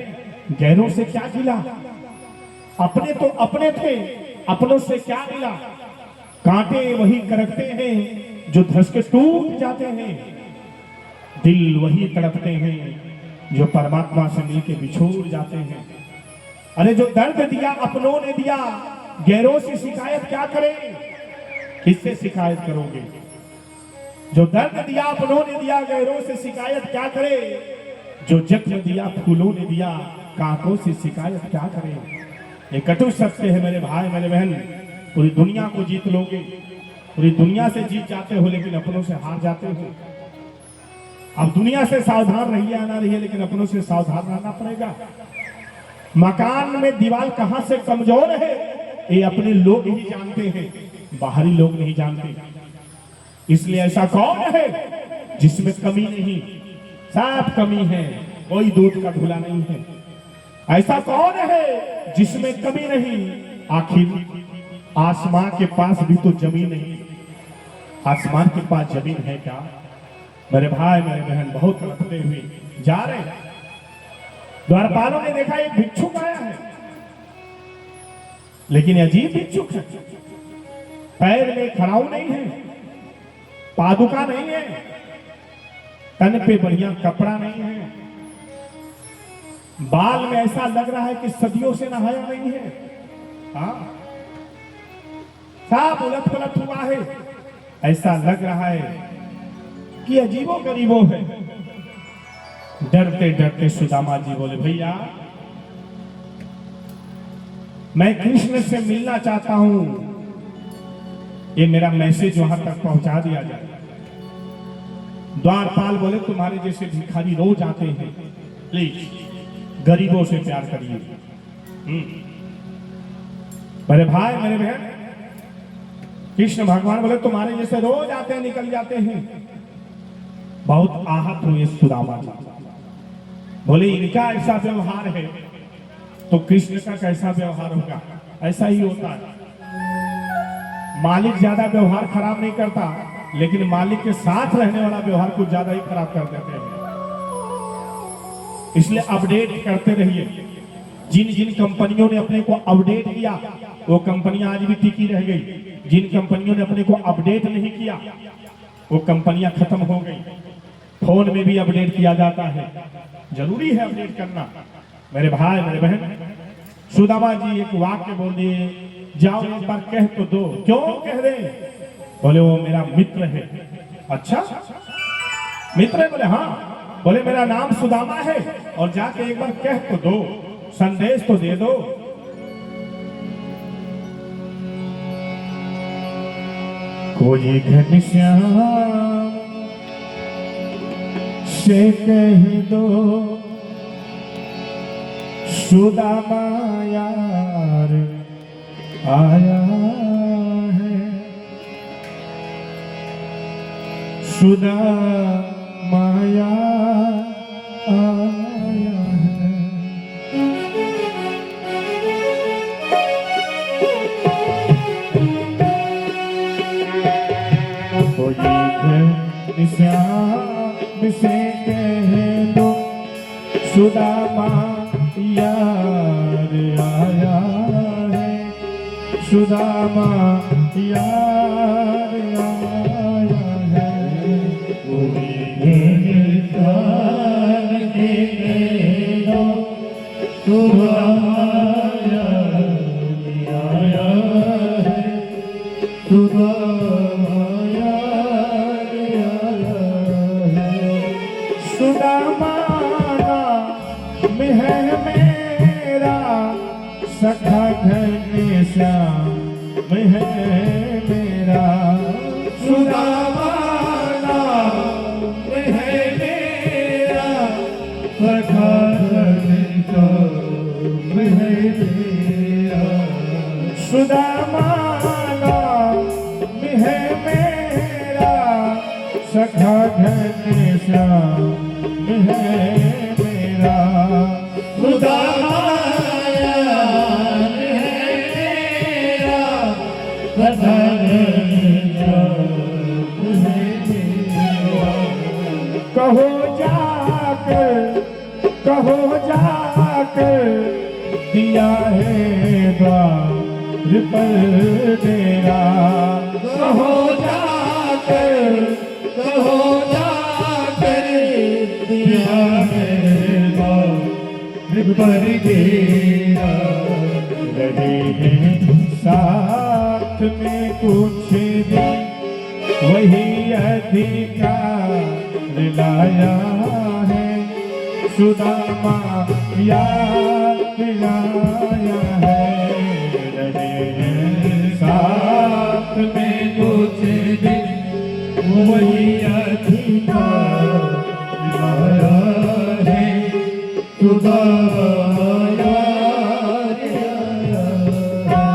S1: गैरों से क्या मिला, अपने तो अपने थे, अपनों से क्या मिला। कांटे वही करकते हैं जो धस के टूट जाते हैं, दिल वही तड़पते हैं जो परमात्मा से मिलके बिछोड़ जाते हैं। अरे जो दर्द दिया अपनों ने दिया, गैरों से शिकायत क्या करें, किससे शिकायत करोगे। जो दर्द दिया अपनों ने दिया, गैरों से शिकायत क्या करें। जो जख्म दिया फूलों ने दिया, कांटों से शिकायत क्या करें। ये कटु सत्य है मेरे भाई मेरे बहन। पूरी दुनिया को जीत लोगे, पूरी दुनिया से जीत जाते हो, लेकिन अपनों से हार जाते हो। अब दुनिया से सावधान रहिए आना रहिए, लेकिन अपनों से सावधान रहना पड़ेगा। मकान में दीवार कहां से कमजोर है ये अपने लोग ही जानते हैं, बाहरी लोग नहीं जानते। इसलिए ऐसा कौन है जिसमें कमी नहीं, सब कमी है, कोई दूध का धुला नहीं है। ऐसा कौन है जिसमें कमी नहीं, आखिर आसमां के पास भी तो जमीन नहीं, आसमान के पास जमीन है क्या। मेरे भाई मेरे बहन बहुत तड़पते हुए जा रहे हैं। द्वारपालों ने देखा एक भिक्षुक आया है, लेकिन अजीब भिक्षुक है। पैर में खड़ाऊ नहीं है, पादुका नहीं है, तन पे बढ़िया कपड़ा नहीं है, बाल में ऐसा लग रहा है कि सदियों से नहाया नहीं है। हाँ, सब उलट पलट हुआ है, ऐसा लग रहा है कि अजीबो गरीबो है। डरते डरते सुदामा जी बोले, भैया मैं कृष्ण से मिलना चाहता हूं, ये मेरा मैसेज वहां तक पहुंचा दिया जाए। द्वारपाल बोले तुम्हारे जैसे भिखारी रोज आते हैं, प्लीज गरीबों से प्यार करिए। मेरे भाई मेरे बहन, कृष्ण भगवान बोले तुम्हारे जैसे रोज आते हैं निकल जाते हैं। बहुत आहत हुए सुदामा जी, बोले इनका ऐसा व्यवहार है तो कृष्ण का कैसा व्यवहार होगा। ऐसा ही होता है, मालिक ज्यादा व्यवहार खराब नहीं करता, लेकिन मालिक के साथ रहने वाला व्यवहार कुछ ज्यादा ही खराब कर देते हैं। इसलिए अपडेट करते रहिए। जिन जिन कंपनियों ने अपने को अपडेट किया वो कंपनियां आज भी टिकी रह गई। जिन कंपनियों ने अपने को अपडेट नहीं किया वो कंपनियां खत्म हो गई। फोन में भी अपडेट किया जाता है, जरूरी है अपडेट करना। मेरे भाई मेरे बहन, सुदामा जी एक वाक्य बोले, जाओ एक बार कह तो दो। क्यों कह रहे? बोले वो मेरा मित्र है। अच्छा मित्र है? बोले हाँ। बोले मेरा नाम सुदामा है और जाके एक बार कह तो दो, संदेश तो दे दो। कोई घनश्याम से कह दो सुदामा यार आया है, सुदामा यार आया है। कोई घनश्याम से कह दो सुदामा यार आया है, सुदामा यार आया है। कोई घनश्याम से कह दो सुदामा यार आया है, सुदामा यार आया है। सुदामा में है मेरा सखा घनश्याम में है मेरा, सुदामा में है मेरा सखा घनश्याम में है मेरा, सुदामा में है मेरा सखा घनश्याम में है मेरा, सुदामा कहो जाकर, कहो जाकर दिया है द्वार पर तेरा, कहो जाकर, कहो जाकर दिया है द्वार पर तेरा। रहे हैं साथ में कुछ भी वही अधिकार लाया है, सुदामा याद लाया है। रहे हैं साथ में कुछ भी वही अधिकार लाया है, सुदामा याद लाया है।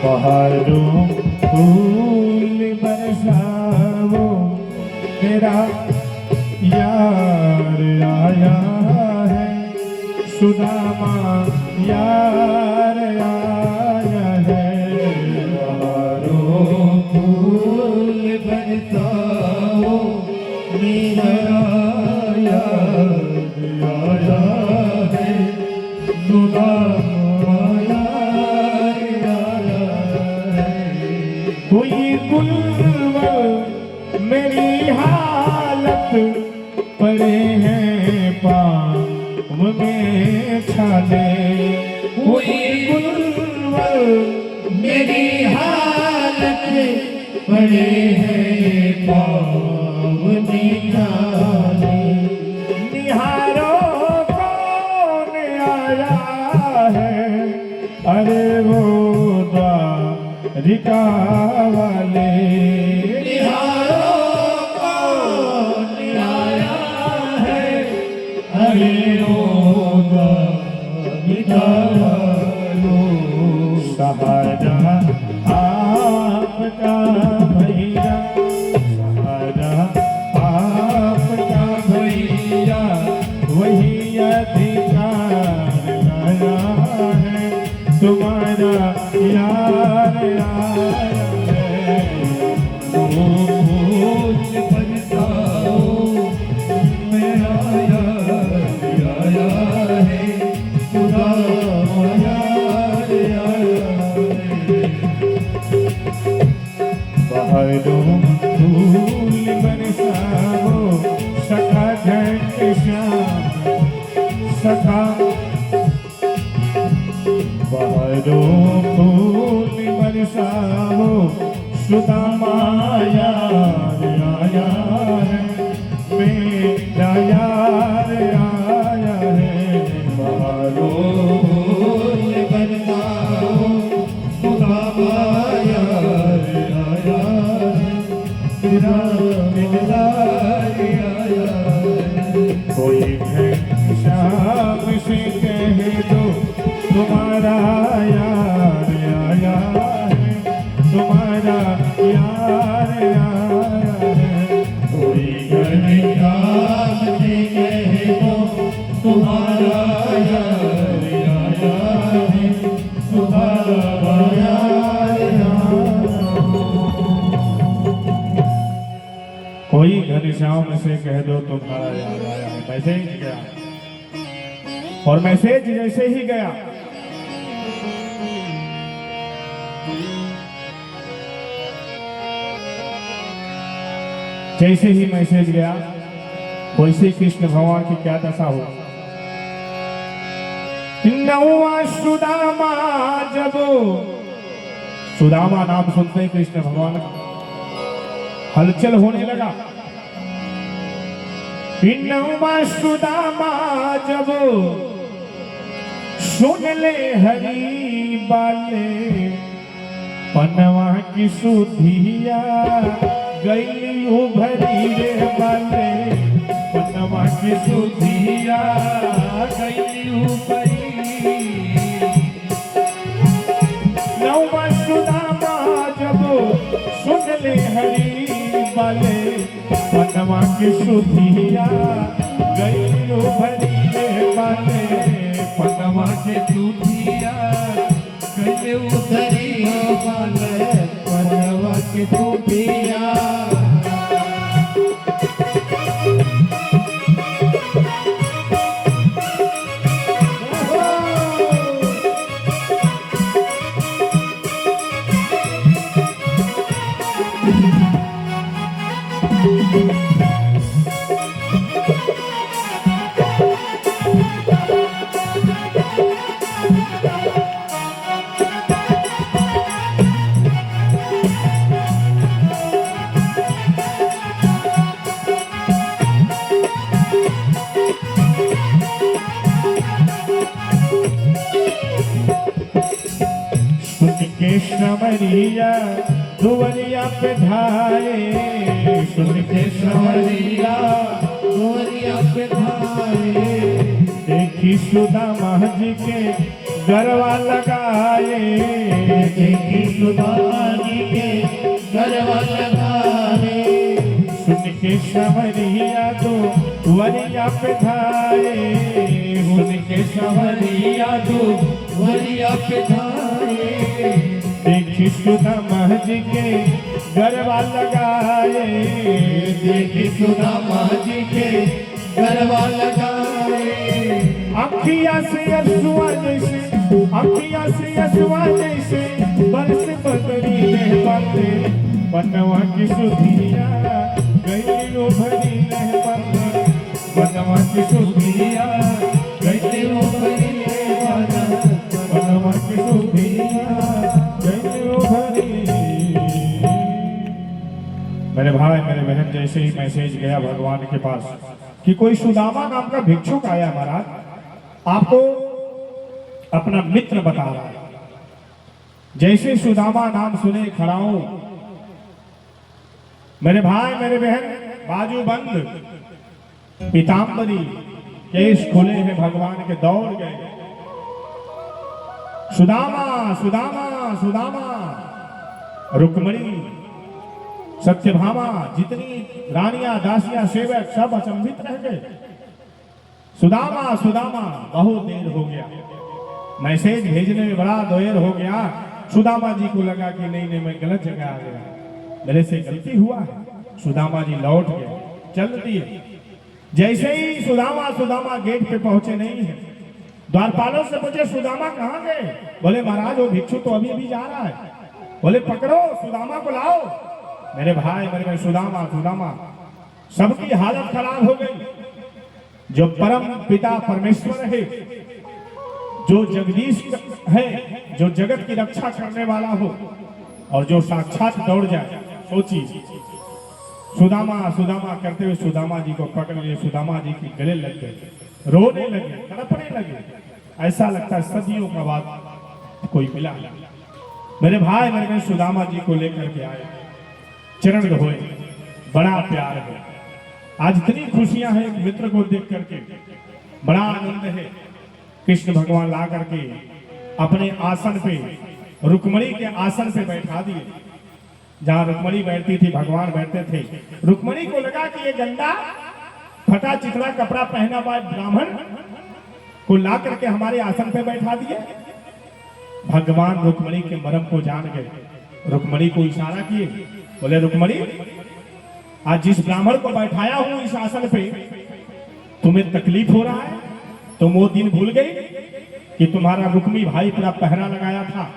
S1: पहाड़ों फूल बरसाओ मेरा यार आया है, सुदामा यार आया है। पहाड़ों फूल बरसाओ मेरा यार आया है, सुदामा कोई गुलवर मेरी हालत
S3: पड़े हैं पाँव में छाले,
S2: हुई गुलवर मेरी हालत, पड़े हैं पाँव निहारे।
S3: निहारो कौन आया है, अरे वो द्वारिका वाले।
S2: निहारो कौन आया है, अरे ओ द्वारिका वालों।
S3: सहारा आपका भैया, सहारा आपका भैया, वही अधिकार लाया है, तुम्हारा यार आया है।
S2: ओ फूल बरसाओ, मेरा यार आया है, खुदा यार आया है।
S3: बाहरों फूल बरसाओ, सखा घट श्याम सखा। बाहरों फूल बरसाओ, सुदामा यार आया है, मेरा यार आया है। बाहरों
S2: फूल बरसाओ, सुदामा यार आया है, तेरा मिलदार आया है।
S3: कोई घनश्याम से कह दो, तुम्हारा यार आया है, तुम्हारा यार आया है।
S2: कोई घनश्याम से कह दो, तुम्हारा यार आया है, तुम्हारा यार आया है।
S3: कोई घनश्याम से कह दो तुम्हारा यार आया है। मैसेज गया, और मैसेज जैसे ही गया, जैसे ही मैसेज गया, वैसे ही कृष्ण भगवान की क्या दशा हो। नौवा सुदामा, जब सुदामा नाम सुनते ही कृष्ण भगवान का हलचल होने लगा। नौवा सुदामा जब सुन ले हरी बाले, पनवा की सुधिया गई उभरी रे बाले, पनवा की सुधिया गई उभरी। नौवा सुदामा जब सुन ले हरी बाले, पनवा की सुधिया गई उभरी रे बाले,
S2: पनवा के चूतिया गए उधरी वाले, पनवा के चूतिया।
S3: श्रवरिया दुवरिया पे धाये, सुन के श्रवरिया
S2: गोरिया पे धाये,
S3: देखी सुदामा जी के गरवा लगाए,
S2: देखी सुदामा जी के गरबा लगाए,
S3: सुन के श्रवरिया दुवरिया पे धाये, सुन के
S2: सवरिया दो वरिया पे धाये,
S3: देखी सुदामा जी के गरबा लगाए,
S2: देखी सुदामा जी के गरबा लगाए,
S3: अखिया से अश्रुआ जैसे, अखिया से अश्रुआ जैसे बरस बदरी रहबाते, बनवा की सुधिया गई उभरी रहबाते।
S1: जैसे ही मैसेज गया भगवान के पास कि कोई सुदामा नाम का भिक्षुक आया महाराज, आपको अपना मित्र बता रहा है। जैसे सुदामा नाम सुने खड़ा हूं, मेरे भाई मेरे बहन बाजू बंद, पीताम्बरी, केश खुले हैं भगवान के, दौड़ गए। सुदामा सुदामा सुदामा, रुक्मणी, सत्यभामा, जितनी रानियां दासियां सेवक सब अचंभित रह गए। सुदामा सुदामा, बहुत देर हो गया, मैसेज भेजने में बड़ा देर हो गया। सुदामा जी को लगा कि नहीं नहीं मैं गलत जगह आ गया, मेरे से गलती हुआ है। सुदामा जी लौट गए, चल दिए। जैसे ही सुदामा सुदामा गेट पे पहुंचे नहीं है, द्वारपालों से पूछे सुदामा कहाँ गए? बोले महाराज वो भिक्षु तो अभी अभी जा रहा है। बोले पकड़ो सुदामा को लाओ। मेरे भाई मेरे भाई सुदामा सुदामा, सबकी हालत खराब हो गई। जो परम पिता परमेश्वर है, जो जगदीश है, जो जगत की रक्षा करने वाला हो और जो साक्षात दौड़ जाए, सोचिए। सुदामा सुदामा करते हुए सुदामा जी को पकड़ लिए, सुदामा जी के गले लग गए, रोने लगे, तड़पने लगे। ऐसा लगता है सदियों का बाद कोई मिला। मेरे भाई मेरे सुदामा जी को लेकर के आए, चरण धोए, बड़ा प्यार है। आज इतनी खुशियां हैं एक मित्र को देख करके, बड़ा आनंद है। कृष्ण भगवान ला करके अपने आसन पे, रुक्मणी के आसन पे बैठा दिए। जहां रुक्मणी बैठती थी भगवान बैठते थे। रुक्मणी को लगा कि ये गंदा फटा चिथड़ा कपड़ा पहना हुआ ब्राह्मण को ला करके हमारे आसन पे बैठा दिए। भगवान रुक्मणी के मर्म को जान गए, रुक्मणी को इशारा किए, बोले रुक्मणी आज जिस ब्राह्मण को बैठाया हूं इस आसन पे, तुम्हें तकलीफ हो रहा है? तुम वो दिन भूल गई कि तुम्हारा रुक्मी भाई पूरा पहरा लगाया था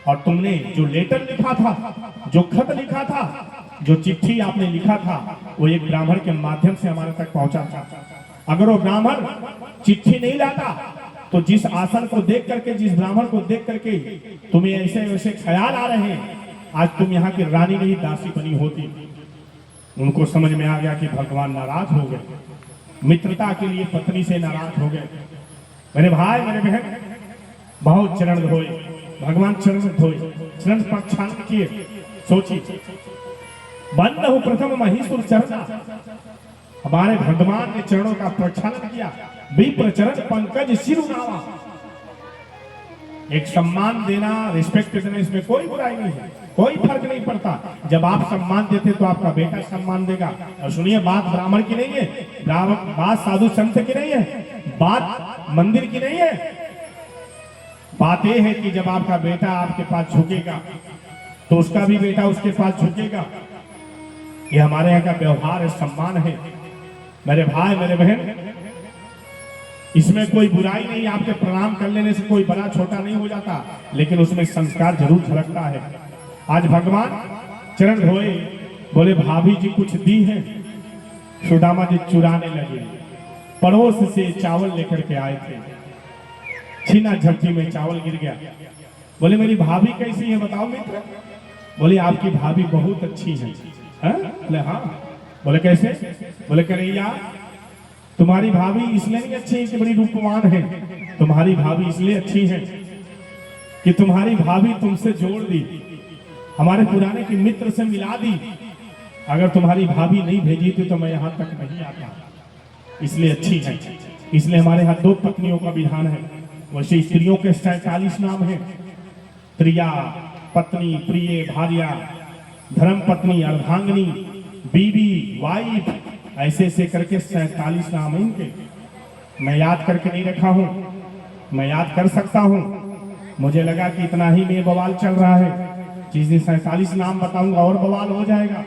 S1: और तुमने जो लेटर लिखा था, जो खत लिखा था, जो चिट्ठी आपने लिखा था, वो एक ब्राह्मण के माध्यम से हमारे तक पहुंचा था। अगर वो ब्राह्मण चिट्ठी नहीं लाता तो जिस आसन को देख करके, जिस ब्राह्मण को देख करके तुम्हें ऐसे वैसे ख्याल आ रहे हैं, आज तुम यहाँ की रानी नहीं दासी बनी होती। उनको समझ में आ गया कि भगवान नाराज हो गए, मित्रता के लिए पत्नी से नाराज हो गए। मेरे भाई मेरे बहन बहुत चरण धोए, भगवान चरण धोए, चरण प्रक्षालन किए। सोचिए, बंद हो प्रथम महिषुर चरण, हमारे भगवान ने चरणों का प्रक्षालन किया। विप्र चरण पंकज सिरुनावा, एक सम्मान देना, रिस्पेक्ट देना, इसमें कोई बुराई नहीं है, कोई फर्क नहीं पड़ता। जब आप सम्मान देते तो आपका बेटा सम्मान देगा। और सुनिए, बात ब्राह्मण की नहीं है, बात साधु संत की नहीं है, बात मंदिर की नहीं है। बात यह है कि जब आपका बेटा आपके पास झुकेगा तो उसका भी बेटा उसके पास झुकेगा। ये हमारे यहाँ का व्यवहार है, सम्मान है। मेरे भाई मेरे बहन, इसमें कोई बुराई नहीं। आपके प्रणाम कर लेने से कोई बड़ा छोटा नहीं हो जाता, लेकिन उसमें संस्कार जरूर झलकता है। आज भगवान चरण धोए, बोले भाभी जी कुछ दी है। सुदामा जी चुराने लगे, पड़ोस से चावल लेकर के आए थे, छीना झपटी में चावल गिर गया। बोले मेरी भाभी कैसी है बताओ मित्र? बोले आपकी भाभी बहुत अच्छी है। बोले हाँ। बोले कैसे? बोले कन्हैया तुम्हारी भाभी इसलिए नहीं अच्छी है कि बड़ी रूपवान है, तुम्हारी भाभी इसलिए अच्छी है कि तुम्हारी भाभी तुमसे जोड़ दी, हमारे पुराने के मित्र से मिला दी। अगर तुम्हारी भाभी नहीं भेजी थी तो मैं यहाँ तक नहीं आता, इसलिए अच्छी है। इसलिए हमारे यहाँ 2 पत्नियों का विधान है। वैसे स्त्रियों के 47 नाम है, प्रिया, पत्नी, प्रिय, भार्या, धर्म पत्नी, अर्धांगिनी, बीवी, वाइफ, ऐसे ऐसे करके 47 नाम है इनके। मैं याद करके नहीं रखा हूं, मैं याद कर सकता हूं। मुझे लगा कि इतना ही में बवाल चल रहा है, जिस दिन 47 नाम बताऊंगा और बवाल हो जाएगा,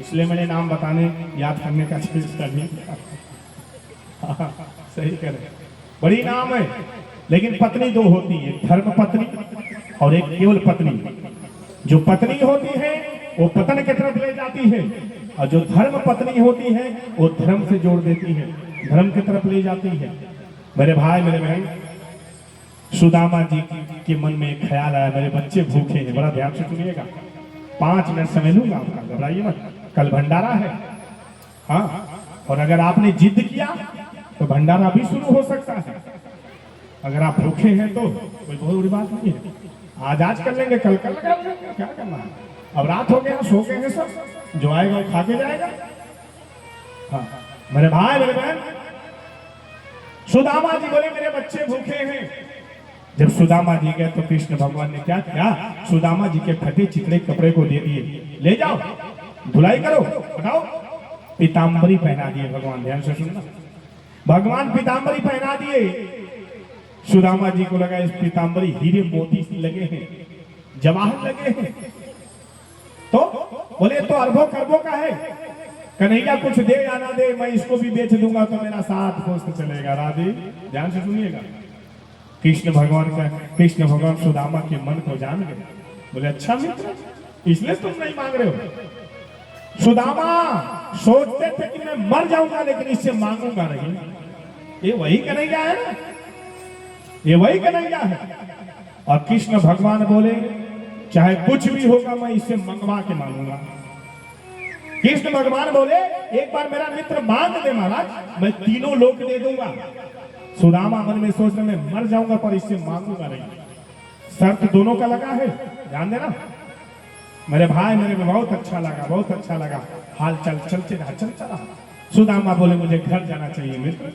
S1: इसलिए मैंने नाम बताने याद करने का चेष्टा नहीं किया। सही करे, बड़ी नाम है, लेकिन पत्नी 2 होती है, धर्म पत्नी और एक केवल पत्नी। जो पत्नी होती है वो पतन की तरफ ले जाती है, और जो धर्म पत्नी होती है वो धर्म से जोड़ देती है, धर्म की तरफ ले जाती है। मेरे भाई मेरे बहन, सुदामा जी के मन में एक ख्याल आया, मेरे बच्चे भूखे हैं। बड़ा ध्यान से सुनिएगा, 5 मिनट समय लूंगा आपका, घबराइए मत। कल भंडारा है। हाँ, और अगर आपने जिद किया तो भंडारा भी शुरू हो सकता है। अगर आप भूखे हैं तो कोई बहुत बड़ी बात नहीं है, आज कर लेंगे, कल लगा लेंगे, क्या करना है। अब रात हो गया, सो गए सब, जो आएगा वो खा के जाएगा। हाँ, मेरे भाई मेरे बहन, सुदामा जी बोले मेरे बच्चे भूखे हैं। जब सुदामा जी गए तो कृष्ण भगवान ने क्या किया, सुदामा जी के फटे चिकने कपड़े को दे दिए, ले जाओ धुलाई करो, बताओ। पीताम्बरी पहना दिए भगवान, ध्यान से सुनना, भगवान पीताम्बरी पहना दिए। सुदामा जी को लगा इस पीताम्बरी हीरे मोती से लगे हैं, जवाहर लगे हैं। तो बोले तो अरबों खरबों का है, कन्हैया कुछ दे या ना दे, मैं इसको भी बेच दूंगा तो मेरा साथ पोस्त चलेगा। राधे, ध्यान से सुनिएगा। कृष्ण भगवान सुदामा के मन को जान गए। बोले अच्छा मित्र, इसलिए तुम नहीं मांग रहे हो। सुदामा सोचते थे कि मैं मर जाऊंगा लेकिन इससे मांगूंगा नहीं। ये वही कन्हैया है ना, ये वही कन्हैया है। और कृष्ण भगवान बोले चाहे कुछ भी होगा मैं इससे मंगवा के मांगूंगा। कृष्ण भगवान बोले एक बार मेरा मित्र मांग दे महाराज, मैं तीनों लोक दे दूंगा। सुदामा मन में सोच रहे मैं मर जाऊंगा पर इससे मांगूंगा नहीं। शर्त दोनों का लगा है, ध्यान देना मेरे भाई, मेरे में बहुत अच्छा लगा, बहुत अच्छा लगा। हाल चल चलते रहा, चल चला। सुदामा बोले मुझे घर जाना चाहिए मित्र।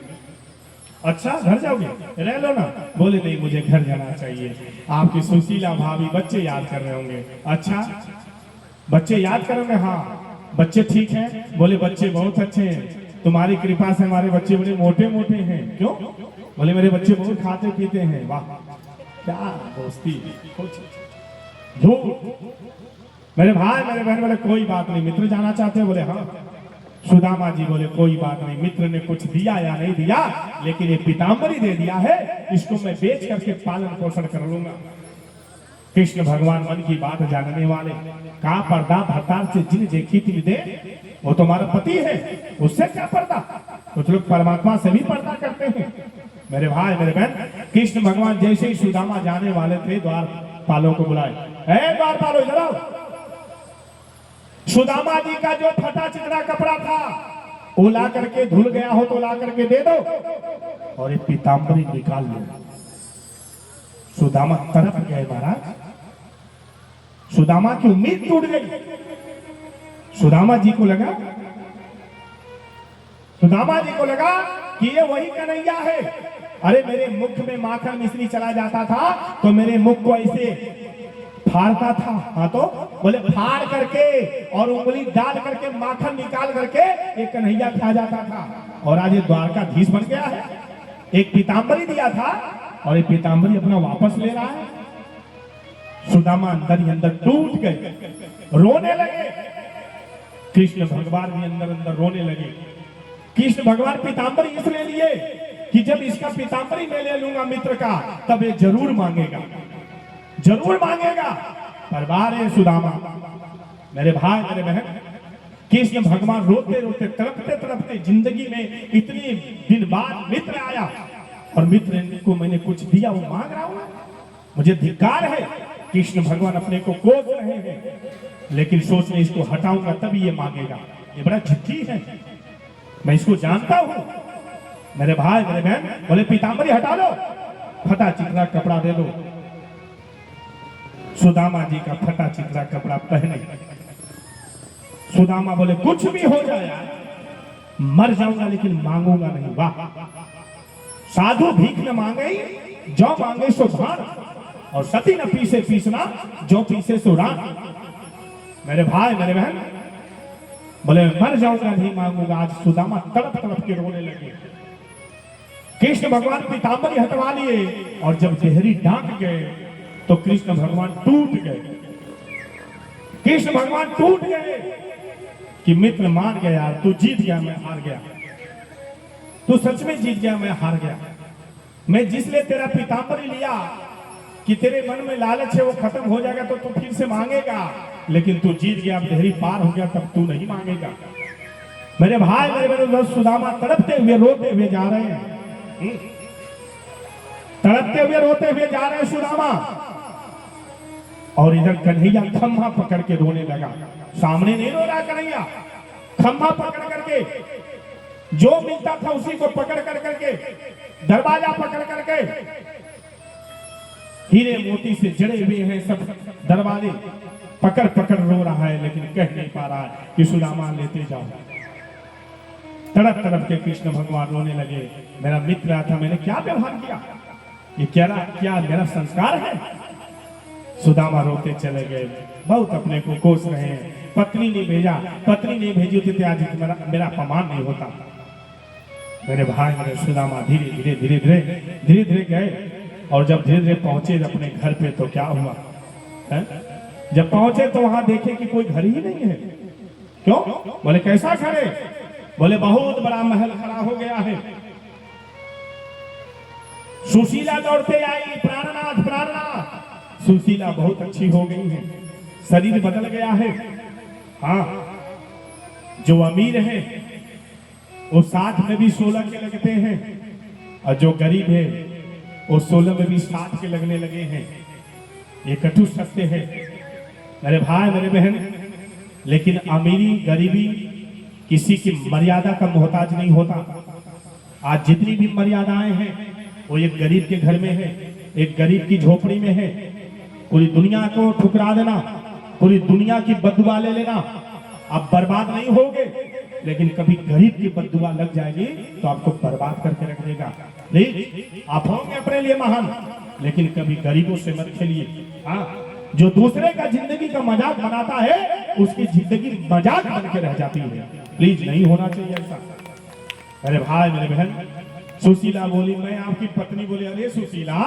S1: अच्छा घर जाओगे, रह लो ना। बोले नहीं मुझे घर जाना चाहिए, आपकी सुशीला भाभी बच्चे याद कर रहे होंगे। अच्छा बच्चे याद करोगे? हाँ बच्चे ठीक हैं। बोले बच्चे बहुत अच्छे हैं, तुम्हारी कृपा से हमारे बच्चे बड़े मोटे मोटे हैं। क्यों? बोले मेरे बच्चे बहुत खाते पीते हैं। वाह क्या दोस्ती, झूठ। मेरे भाई मेरे बहन बोले कोई बात नहीं, मित्र जाना चाहते हैं? बोले हाँ। सुदामा जी बोले कोई बात नहीं, मित्र ने कुछ दिया या नहीं दिया लेकिन ये पीताम्बरी दे दिया है, इसको मैं बेच करके पालन पोषण कर लूंगा। कृष्ण भगवान मन की बात जानने वाले, का पर्दा भरतार से जिन देखी थी दे, वो तुम्हारा पति है, उससे क्या पर्दा। कुछ लोग परमात्मा से भी पर्दा करते हैं। मेरे भाई मेरे बहन, कृष्ण भगवान जैसे ही सुदामा जाने वाले थे द्वार पालों को बुलाए, द्वार पालो इधर आओ। सुदामा जी का जो फटा चिकना कपड़ा था वो ला करके, धुल गया हो तो ला करके दे दो और एक पीताम्बरी निकाल लो। सुदामा तड़प गए महाराज, सुदामा की उम्मीद टूट गई। सुदामा जी को लगा कि ये वही कन्हैया है। अरे मेरे मुख में माखन मिश्री चला जाता था तो मेरे मुख को ऐसे फाड़ता था। हाँ तो बोले फाड़ करके और उंगली डाल करके माखन निकाल करके एक कन्हैया खा जाता था, और आज ये द्वारकाधीश बन गया है। एक पीताम्बरी दिया था और ये पीताम्बरी अपना वापस ले रहा है। सुदामा अंदर ही अंदर टूट गए, रोने लगे। कृष्ण भगवान भी अंदर अंदर रोने लगे। कृष्ण भगवान पीताम्बरी इसलिए लिए कि जब इसका पीताम्बरी मैं ले लूंगा मित्र का, तब ये जरूर मांगेगा, जरूर मांगेगा। पर बारे सुदामा, मेरे भाई मेरे बहन, कृष्ण भगवान रोते रोते तड़पते तड़पते, जिंदगी में इतने दिन बाद मित्र आया और मित्र को मैंने कुछ दिया, वो मांग रहा हूं, मुझे धिक्कार है। कृष्ण भगवान अपने को कोस रहे हैं लेकिन सोच रहे इसको हटाऊंगा तभी ये मांगेगा। ये बड़ा जिद्दी है, मैं इसको जानता हूं। मेरे भाई मेरे बहन बोले पीताम्बरी हटा लो, फटा चिकना कपड़ा दे दो। सुदामा जी का फटा चिकना कपड़ा पहने। सुदामा बोले कुछ भी हो जाए मर जाऊंगा लेकिन मांगूंगा नहीं। वाह, साधु भीख न मांगे जो मांगे सो धान, और सती न पीसे पीसना जो पीसे सो रान। मेरे भाई मेरे बहन बोले मर जाऊंगा नहीं मांगूंगा। आज सुदामा तड़प तड़प के रोने लगे। कृष्ण भगवान पीताम्बरी हटवा लिए और जब गहरी डांक गए तो कृष्ण भगवान टूट गए। कृष्ण भगवान टूट गए कि मित्र मान गया, तू जीत गया मैं हार गया, तू सच में जीत गया मैं हार गया। मैं जिसलिए तेरा पीताम्बरी लिया कि तेरे मन में लालच है वो खत्म हो जाएगा तो तू फिर से मांगेगा, लेकिन तू जीत गया, देहरी पार हो गया, तब तू नहीं मांगेगा। मेरे भाई मेरे बहनों, सुदामा तड़पते हुए रोते हुए जा रहे हैं, तड़पते हुए रोते हुए जा रहे हैं सुदामा। और इधर कन्हैया खम्भा पकड़ के रोने लगा। सामने नहीं रो रहा कन्हैया, खंभा पकड़ करके, जो मिलता था उसी को पकड़ कर करके, दरवाजा पकड़ करके, हीरे मोती से जड़े हुए हैं सब दरवाजे, पकड़ पकड़ रो रहा है, लेकिन कह नहीं पा रहा है कि सुदामा लेते जाओ। तड़प तड़प के कृष्ण भगवान रोने लगे, मेरा मित्र आया था, मैंने क्या व्यवहार किया, ये क्या मेरा संस्कार है। सुदामा रोते चले गए, बहुत अपने को कोस रहे हैं। पत्नी ने भेजा, पत्नी नहीं भेजी होती तो आज मेरा अपमान नहीं होता। मेरे भाई मेरे सुदामा धीरे धीरे धीरे धीरे धीरे धीरे गए, और जब धीरे धीरे पहुंचे अपने घर पे तो क्या हुआ है? जब पहुंचे तो वहां देखे कि कोई घर ही नहीं है। क्यों? बोले कैसा घर है? बोले बहुत बड़ा महल खड़ा हो गया है। सुशीला दौड़ते आई, प्राणनाथ प्राणनाथ। सुशीला बहुत अच्छी हो गई है, शरीर बदल गया है। हाँ, जो अमीर है वो 60 में भी 16 के लगते हैं, और जो गरीब है वो 16 में भी 60 के लगने लगे हैं। ये कटु सत्य है मेरे भाई मेरे बहन। लेकिन अमीरी गरीबी किसी की मर्यादा का मोहताज नहीं होता। आज जितनी भी मर्यादाएं हैं वो एक गरीब के घर में है, एक गरीब की झोपड़ी में है। पूरी दुनिया को ठुकरा देना, पूरी दुनिया की बददुआ ले लेना, आप बर्बाद नहीं होगे, लेकिन कभी गरीब की बददुआ लग जाएगी तो आपको बर्बाद करके रख देगा। नहीं, आप होंगे अपने लिए महान, लेकिन कभी गरीबों से मत खेलिए। हाँ, जो दूसरे का जिंदगी का मजाक बनाता है उसकी जिंदगी मजाक बन के रह जाती है। प्लीज नहीं होना चाहिए ऐसा। अरे भाई मेरे बहन, सुशीला बोली मैं आपकी पत्नी। बोले अरे सुशीला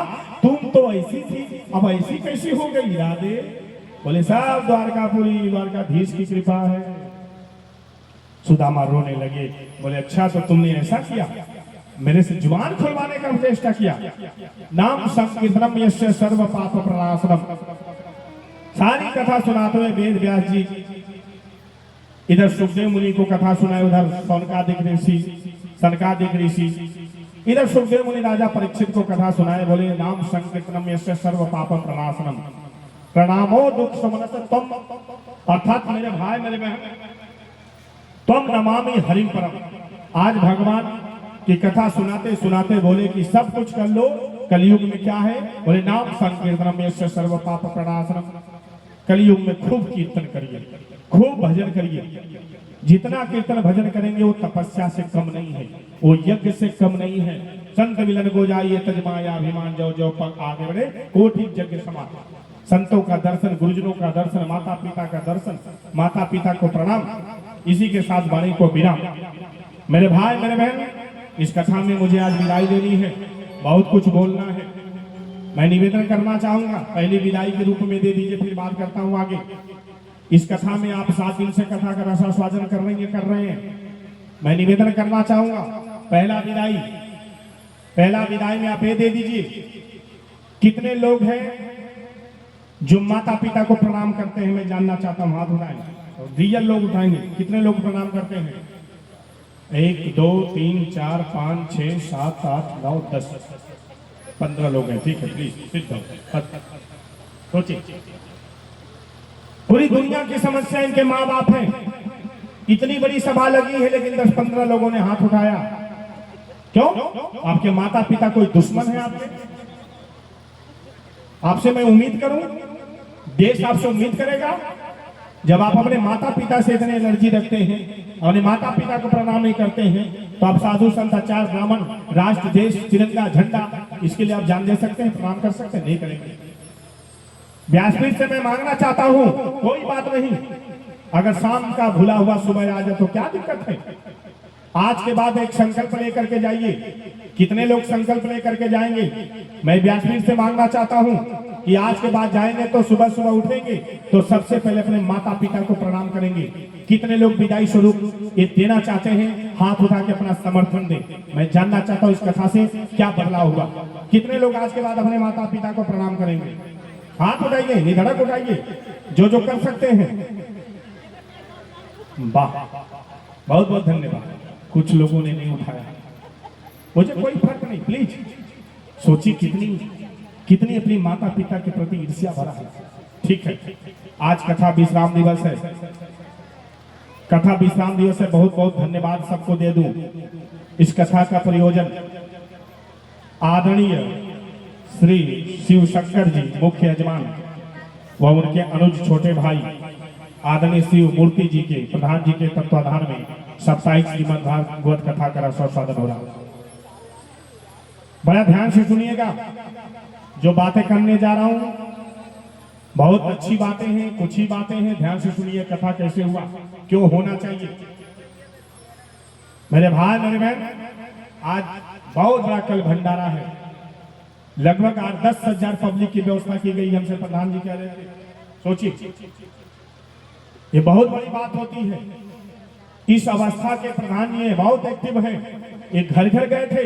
S1: तुम तो ऐसी थी, अब ऐसी कैसी हो गई राधे? बोले साहब द्वारकापुरी द्वारकाधीश की कृपा है। सुदामा रोने लगे, बोले अच्छा तो तुमने ऐसा किया, मेरे से जुबान खुलवाने का चेष्टा किया। नाम संकीर्तनम यस्य सर्व पाप प्रणाशनम। सारी कथा सुनाते हुए वेद व्यास जी इधर सुखदेव मुनि को कथा सुनाए, उधर सनकादिक ऋषि, इधर सुखदेव मुनि राजा परीक्षित को कथा सुनाए। बोले नाम संकीर्तनम यस्य सर्व पाप प्रणाशनम प्रणामो दुख समनस तम। अर्थात मेरे भाई मेरे बहन, तम नमामि हरिम परम। आज भगवान की कथा सुनाते सुनाते बोले कि सब कुछ कर लो, कलयुग में क्या है? बोले नाम संकीर्तनम यस्य सर्व पाप प्रणाशनम। कलयुग में खूब कीर्तन करिए, खूब भजन करिए। जितना कीर्तन भजन करेंगे वो तपस्या से कम नहीं है, वो यज्ञ से कम नहीं है। संत मिलन को जाइए तजमाया अभिमान जो जो पग आगे बढ़े कोटि यज्ञ समान। संतों का दर्शन, गुरुजनों का दर्शन, माता पिता का दर्शन, माता पिता को प्रणाम। इसी के साथ वाणी को विराम। मेरे भाई मेरे बहन, इस कथा में मुझे आज विदाई देनी है, बहुत कुछ बोलना है। मैं निवेदन करना चाहूंगा, पहली विदाई के रूप में दे दीजिए, फिर बात करता हूं आगे। इस कथा में आप 7 दिन से कथा का रसास्वादन कर रहे हैं। मैं निवेदन करना चाहूंगा, पहला विदाई में आप ये दे दीजिए, कितने लोग हैं जो माता पिता को प्रणाम करते हैं? मैं जानना चाहता हूं, हाथ उठाएं। रियल लोग उठाएंगे, कितने लोग प्रणाम करते हैं? 1 2 3 4 5 6 7 8 9 10 15 लोग हैं। ठीक है, प्लीज सिद्ध हो। सोचिए, पूरी दुनिया की समस्या इनके माँ बाप हैं। इतनी बड़ी सभा लगी है लेकिन 10-15 लोगों ने हाथ उठाया। क्यों? आपके माता पिता कोई दुश्मन है आपके? आपसे मैं उम्मीद करूं, देश आपसे उम्मीद करेगा। जब आप अपने माता पिता से इतने एलर्जी रखते हैं, अपने माता पिता को प्रणाम नहीं करते हैं, तो आप साधु संत आचार्य ब्राह्मण, राष्ट्र देश तिरंगा झंडा, इसके लिए आप जान दे सकते हैं, प्रणाम कर सकते हैं? नहीं करेंगे। व्यासपीठ से मैं मांगना चाहता हूं, कोई बात नहीं, अगर शाम का भूला हुआ सुबह आ जाए तो क्या दिक्कत है? आज के बाद एक संकल्प लेकर के जाइए। कितने लोग संकल्प लेकर के जाएंगे? मैं व्यासपीठ से मांगना चाहता हूं कि आज के बाद जाएंगे तो सुबह सुबह उठेंगे तो सबसे पहले अपने माता पिता को प्रणाम करेंगे। कितने लोग विदाई स्वरूप ये देना चाहते हैं? हाथ उठा के अपना समर्थन दें। मैं जानना चाहता हूं इस कथा से क्या बदलाव हुआ। कितने लोग आज के बाद अपने माता पिता को प्रणाम करेंगे? हाथ उठाइए, निधड़क उठाइए, जो कर सकते हैं। वाह, बहुत बहुत धन्यवाद। कुछ लोगों ने नहीं उठाया, मुझे कोई फर्क नहीं। प्लीज सोचिए कितनी अपनी माता पिता के प्रति ईर्ष्या भरा है। ठीक है, आज कथा विश्राम दिवस है, कथा विश्राम दिवस से बहुत बहुत धन्यवाद सबको दे दूं। इस कथा का प्रयोजन आदरणीय श्री शिव शंकर जी मुख्य यजमान व उनके अनुज छोटे भाई आदरणीय शिव मूर्ति जी के प्रधान जी के तत्वाधान में साप्ताहिक श्रीमद् भागवत कथा का स्वादन हो रहा है। बड़ा ध्यान से सुनिएगा, जो बातें करने जा रहा हूं बहुत अच्छी बातें हैं, कुछ ही बातें हैं। ध्यान से सुनिए कथा कैसे हुआ, क्यों होना चाहिए। मेरे भाई मेरे बहन, आज बहुत बड़ा कल भंडारा है। लगभग 8-10 हजार पब्लिक की व्यवस्था की गई, हमसे प्रधान जी कह रहे थे। सोचिए, ये बहुत बड़ी बात होती है। इस अवस्था के प्रधान जी बहुत एक्टिव है। एक घर घर गए थे,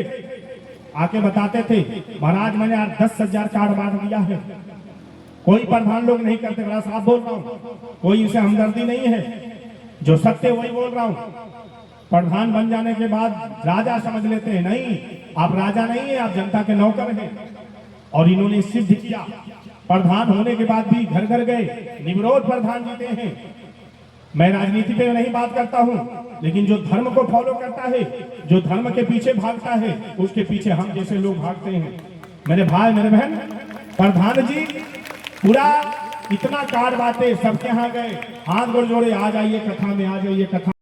S1: आके बताते थे महाराज मैंने 8-10 हजार कार्ड बांट दिया है। कोई प्रधान लोग नहीं करते, बड़ा साफ बोल रहा हूँ, कोई इसे हमदर्दी नहीं है। जो सत्य वही बोल रहा हूँ। प्रधान बन जाने के बाद राजा समझ लेते हैं, नहीं आप राजा नहीं है, आप जनता के नौकर हैं। और इन्होंने सिद्ध किया। प्रधान होने के बाद भी घर घर गए, निर्विरोध प्रधान जीते हैं। मैं राजनीति पे नहीं बात करता हूं, लेकिन जो धर्म को फॉलो करता है, जो धर्म के पीछे भागता है, उसके पीछे हम जैसे लोग भागते हैं। मेरे भाई मेरे बहन, प्रधान जी पूरा इतना कार्ड बांटे, सबके यहाँ गए, हाथ गोड़ जोड़े, आ जाइए कथा में, आ जाइए कथा।